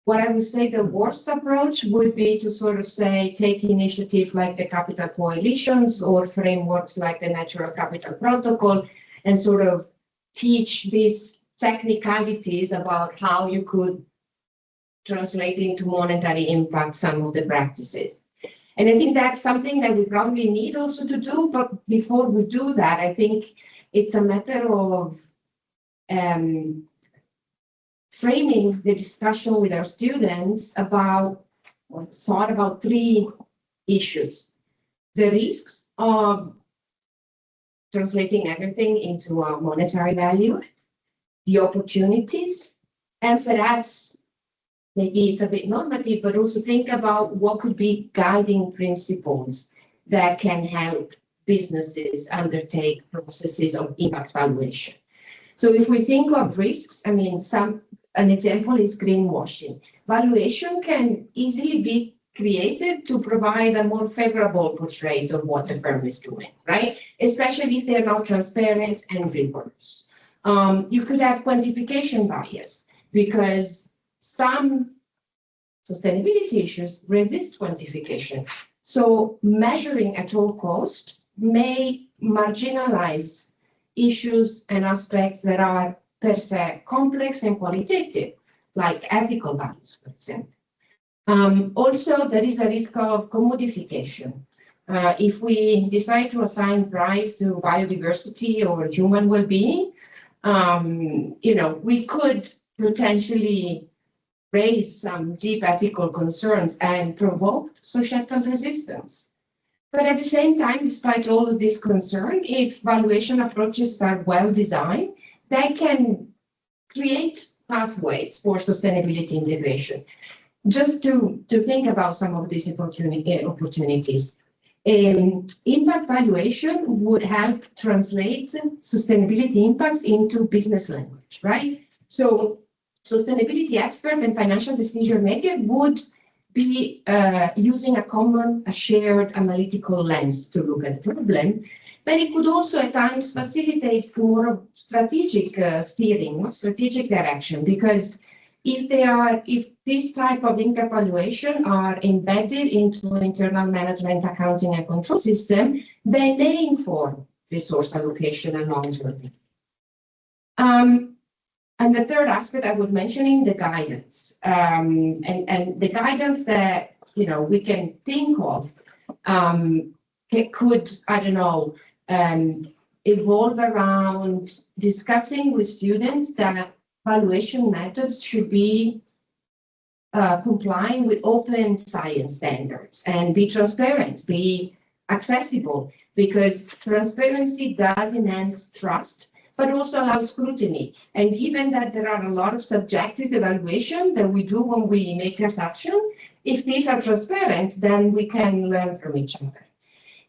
what I would say the worst approach would be to sort of say, take initiative like the capital coalitions or frameworks like the Natural Capital Protocol and sort of teach these technicalities about how you could translate into monetary impact some of the practices. And I think that's something that we probably need also to do, but before we do that, I think it's a matter of framing the discussion with our students about three issues: the risks of translating everything into a monetary value, the opportunities, and perhaps maybe it's a bit normative, but also think about what could be guiding principles that can help businesses undertake processes of impact valuation. So if we think of risks, I mean, an example is greenwashing. Valuation can easily be created to provide a more favorable portrait of what the firm is doing, right? Especially if they're not transparent and rigorous. You could have quantification bias because some sustainability issues resist quantification. So measuring at all cost may marginalize issues and aspects that are per se complex and qualitative, like ethical values, for example. Also, there is a risk of commodification. If we decide to assign price to biodiversity or human well-being, we could potentially raise some deep ethical concerns and provoke societal resistance. But at the same time, despite all of this concern, if valuation approaches are well designed, they can create pathways for sustainability integration. Just to think about some of these opportunities. Impact valuation would help translate sustainability impacts into business language, right? So sustainability expert and financial decision maker would be using a shared analytical lens to look at the problem, but it could also at times facilitate more strategic steering, strategic direction, because if this type of impact valuation are embedded into internal management accounting and control system, they may inform resource allocation and long-term. And the third aspect I was mentioning, the guidance, and the guidance that we can think of could, I don't know, evolve around discussing with students that evaluation methods should be complying with open science standards and be transparent, be accessible, because transparency does enhance trust, but also allows scrutiny. And given that there are a lot of subjective evaluation that we do when we make assumption, if these are transparent, then we can learn from each other.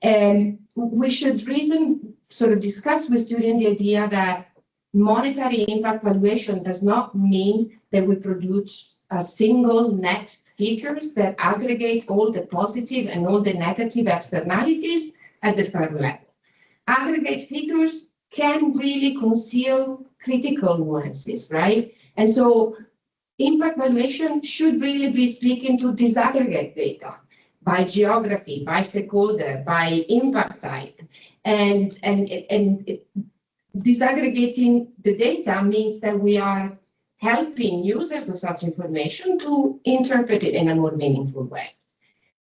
And we should discuss with students the idea that monetary impact valuation does not mean that we produce a single net figures that aggregate all the positive and all the negative externalities at the firm level. Aggregate figures can really conceal critical nuances, right? And so impact valuation should really be speaking to disaggregate data by geography, by stakeholder, by impact type. And disaggregating the data means that we are helping users of such information to interpret it in a more meaningful way.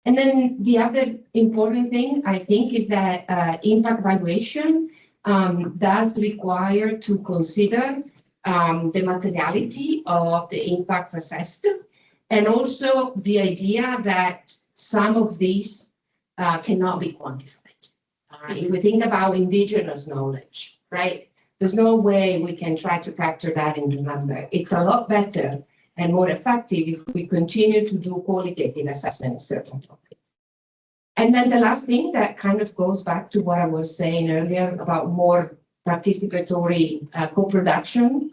And then the other important thing, I think, is that impact valuation does require to consider the materiality of the impacts assessed, and also the idea that some of these cannot be quantified. If we think about indigenous knowledge, right? There's no way we can try to capture that in the number. It's a lot better and more effective if we continue to do qualitative assessment of certain topics. And then the last thing that kind of goes back to what I was saying earlier about more participatory co-production,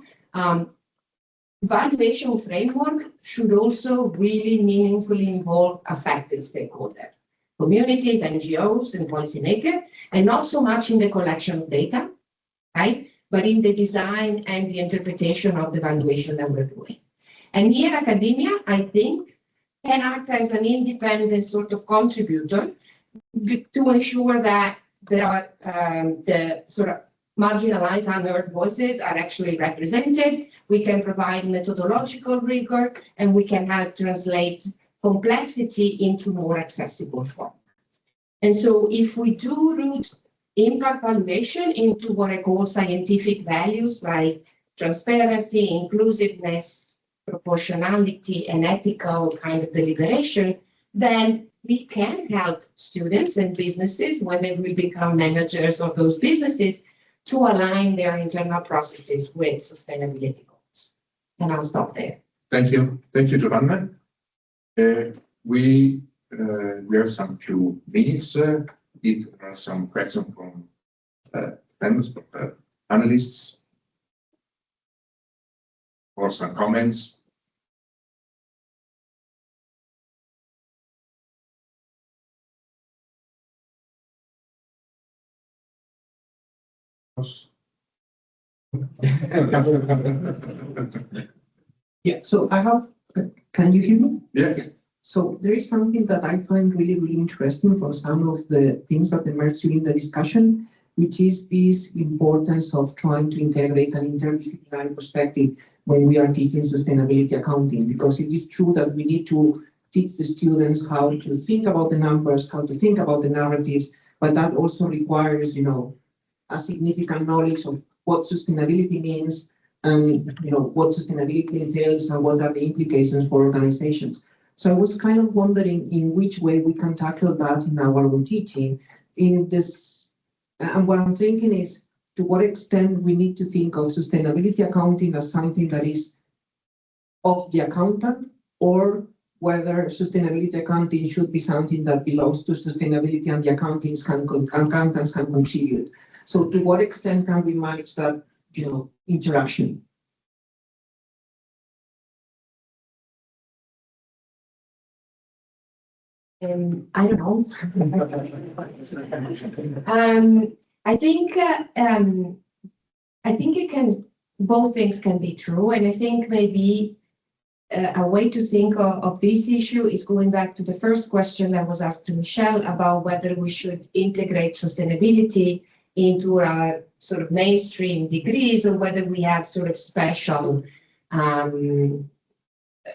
valuation framework should also really meaningfully involve affected stakeholders, communities, NGOs, and policymakers, and not so much in the collection of data, right? But in the design and the interpretation of the valuation that we're doing. And here, academia, I think, can act as an independent sort of contributor to ensure that there are the sort of marginalized, unheard voices are actually represented. We can provide methodological rigor, and we can help translate complexity into more accessible form. And so if we do root impact valuation into what I call scientific values like transparency, inclusiveness, proportionality, and ethical kind of deliberation, then we can help students and businesses when they will become managers of those businesses to align their internal processes with sustainability goals. And I'll stop there. Thank you. Thank you, Giovanna. We have some few minutes. If there are some questions from panelists, or some comments. Yeah, so I have, can you hear me? Yes. So there is something that I find really, really interesting for some of the things that emerged during the discussion, which is this importance of trying to integrate an interdisciplinary perspective when we are teaching sustainability accounting, because it is true that we need to teach the students how to think about the numbers, how to think about the narratives, but that also requires, a significant knowledge of what sustainability means and, what sustainability entails and what are the implications for organizations. So I was kind of wondering in which way we can tackle that in our own teaching in this. And what I'm thinking is to what extent we need to think of sustainability accounting as something that is of the accountant, or whether sustainability accounting should be something that belongs to sustainability and the accountants can contribute. So to what extent can we manage that, interaction? I don't know. I think it can, both things can be true, and I think maybe a way to think of this issue is going back to the first question that was asked to Michelle about whether we should integrate sustainability into our sort of mainstream degrees, or whether we have sort of special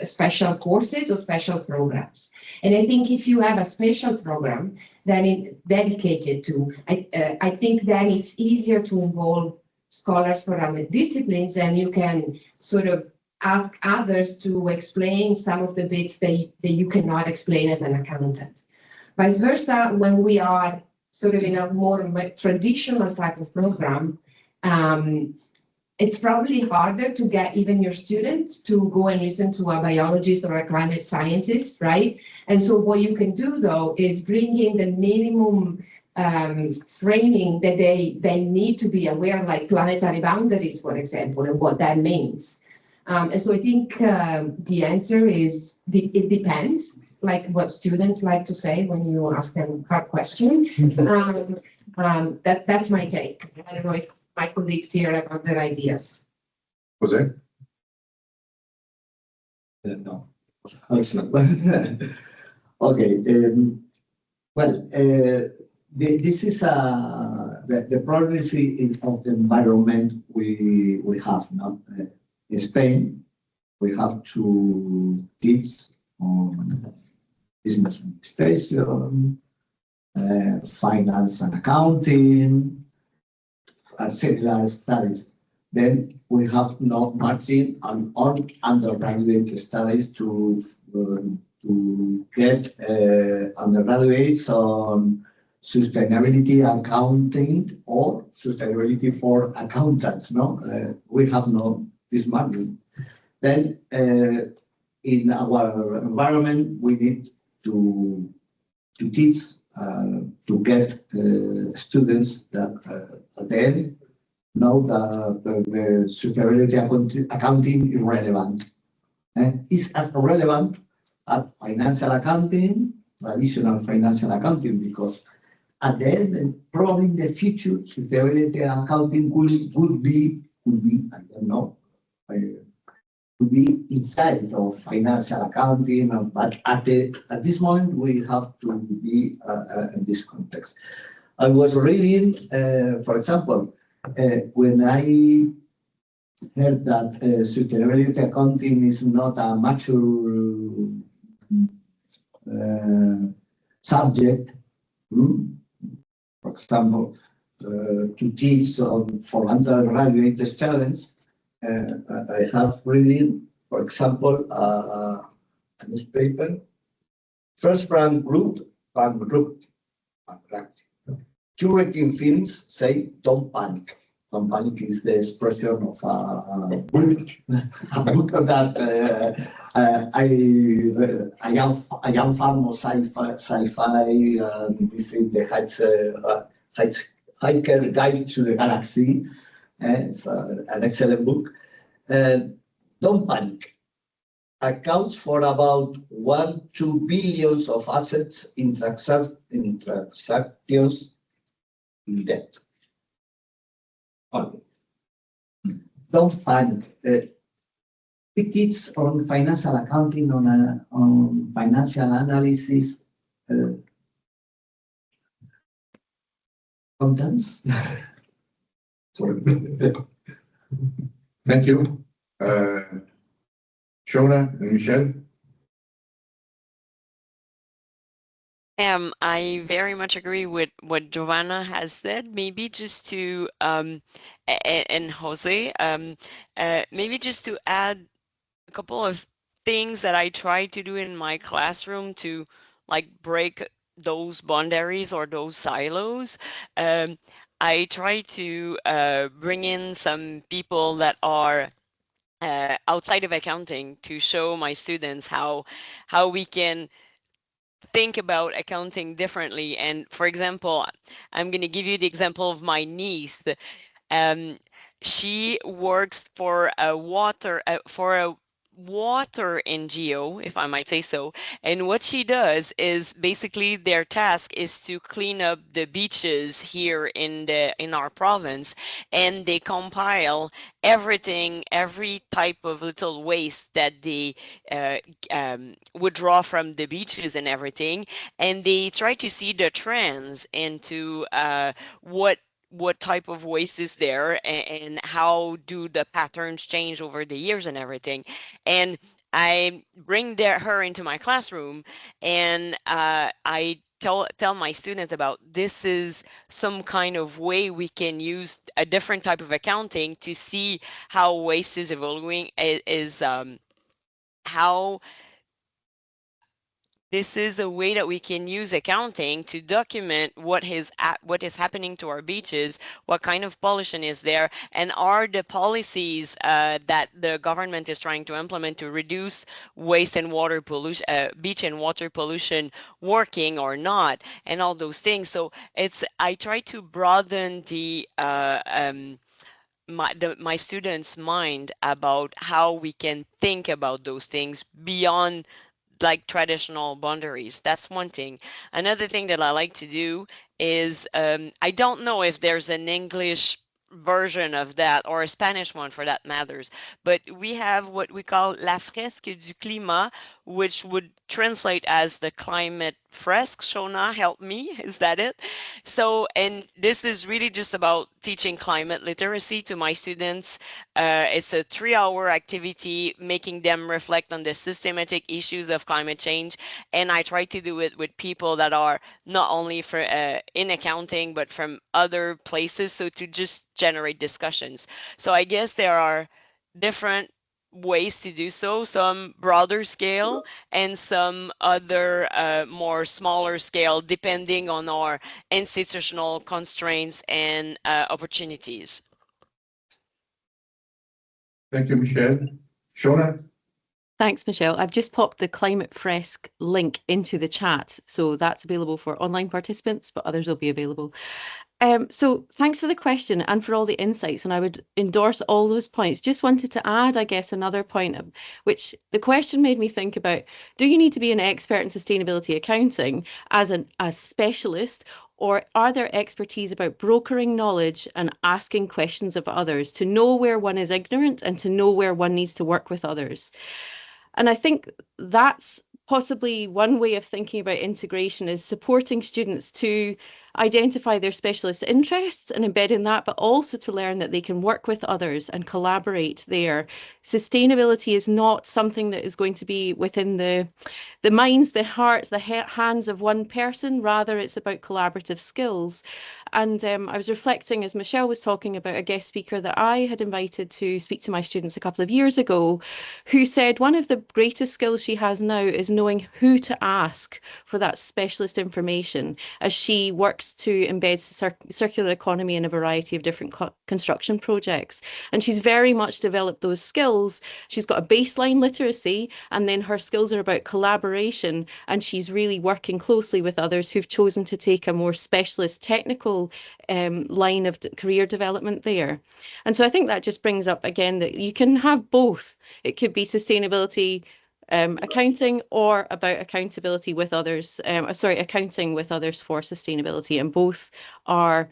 special courses or special programs. And I think if you have a special program then it dedicated to, I think then it's easier to involve scholars from other disciplines, and you can sort of ask others to explain some of the bits that you cannot explain as an accountant. Vice versa, when we are sort of in a more traditional type of program, it's probably harder to get even your students to go and listen to a biologist or a climate scientist, right? And so what you can do though is bring in the minimum training that they need to be aware, like planetary boundaries, for example, and what that means. And so I think the answer is, it depends, like what students like to say when you ask them hard questions. That's my take. I don't know if my colleagues here have other ideas. Jose? No, excellent. Okay. Well, this is the policy of the environment we have now. In Spain, we have to teach on business administration, finance and accounting, similar studies. Then we have not marching on undergraduate studies to get undergraduates on sustainability accounting or sustainability for accountants. No, we have no this margin. Then in our environment, we need to teach to get students that at the end know that the sustainability accounting is relevant. It's as relevant as financial accounting, traditional financial accounting, because at the end, probably in the future, sustainability accounting would be, I don't know, would be inside of financial accounting, but at this moment we have to be in this context. I was reading, for example, when I heard that sustainability accounting is not a mature subject, for example, to teach for undergraduate students. I have reading, for example, a newspaper, First Brand Group, two rating films say, don't panic. Don't panic is the expression of a book that I am fan of sci-fi, this is the Hiker Guide to the Galaxy. It's an excellent book. Don't panic. Accounts for about 1-2 billion of assets in transactions in debt. Okay. Don't panic. We teach on financial accounting, on financial analysis. Contents. Sorry. Thank you. Shona and Michelle? I very much agree with what Giovanna has said. Maybe just to, and Jose, maybe just to add a couple of things that I try to do in my classroom to like break those boundaries or those silos. I try to bring in some people that are outside of accounting to show my students how we can think about accounting differently. And for example, I'm going to give you the example of my niece. She works for a water NGO, if I might say so. And what she does is basically their task is to clean up the beaches here in our province, and they compile everything, every type of little waste that they would draw from the beaches and everything, and they try to see the trends into what type of waste is there and how do the patterns change over the years and everything. And I bring her into my classroom, and I tell my students about this is some kind of way we can use a different type of accounting to see how waste is evolving, how this is a way that we can use accounting to document what is happening to our beaches, what kind of pollution is there, and are the policies that the government is trying to implement to reduce waste and water pollution, beach and water pollution, working or not, and all those things. So I try to broaden my students' mind about how we can think about those things beyond like traditional boundaries. That's one thing. Another thing that I like to do is I don't know if there's an English version of that or a Spanish one for that matters, but we have what we call la fresque du climat, which would translate as the climate fresque. Shona, help me, is that it? So, and this is really just about teaching climate literacy to my students. It's a 3-hour activity, making them reflect on the systematic issues of climate change. And I try to do it with people that are not only in accounting, but from other places. So to just generate discussions. So I guess there are different ways to do so, some broader scale and some other more smaller scale, depending on our institutional constraints and opportunities. Thank you, Michelle. Shona? Thanks, Michelle. I've just popped the Climate Fresque link into the chat, so that's available for online participants, but others will be available. So thanks for the question and for all the insights, and I would endorse all those points. Just wanted to add, I guess, another point, which the question made me think about: do you need to be an expert in sustainability accounting as a specialist, or are there expertise about brokering knowledge and asking questions of others to know where one is ignorant and to know where one needs to work with others? And I think that's possibly one way of thinking about integration, is supporting students to identify their specialist interests and embed in that, but also to learn that they can work with others and collaborate there. Sustainability is not something that is going to be within the minds, the hearts, the hands of one person. Rather, it's about collaborative skills. And I was reflecting as Michelle was talking about a guest speaker that I had invited to speak to my students a couple of years ago, who said one of the greatest skills she has now is knowing who to ask for that specialist information as she works to embed circular economy in a variety of different construction projects. And she's very much developed those skills. She's got a baseline literacy, and then her skills are about collaboration, and she's really working closely with others who've chosen to take a more specialist technical line of career development there. And so I think that just brings up again that you can have both. It could be sustainability accounting, or about accountability with others, accounting with others for sustainability, and both are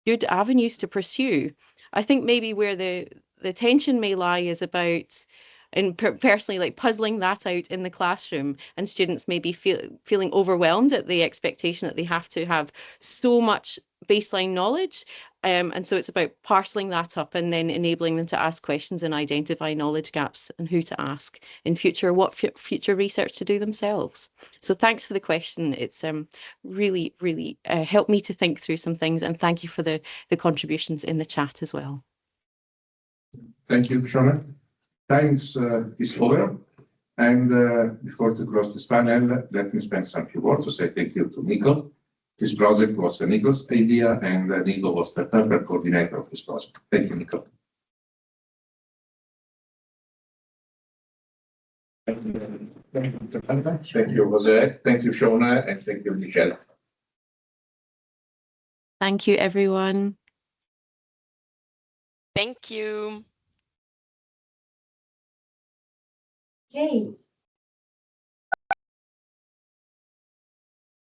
good avenues to pursue. I think maybe where the tension may lie is about, and personally, like puzzling that out in the classroom, and students may be feeling overwhelmed at the expectation that they have to have so much baseline knowledge. And so it's about parceling that up and then enabling them to ask questions and identify knowledge gaps and who to ask in future, what future research to do themselves. So thanks for the question. It's really, really helped me to think through some things, and thank you for the contributions in the chat as well. Thank you, Shona. Time is over. And before to close this panel, let me spend some few words to say thank you to Nico. This project was Nico's idea, and Nico was the perfect coordinator of this project. Thank you, Nico. Thank you, Jose. Thank you, Shona, and thank you, Michelle. Thank you, everyone. Thank you. Okay.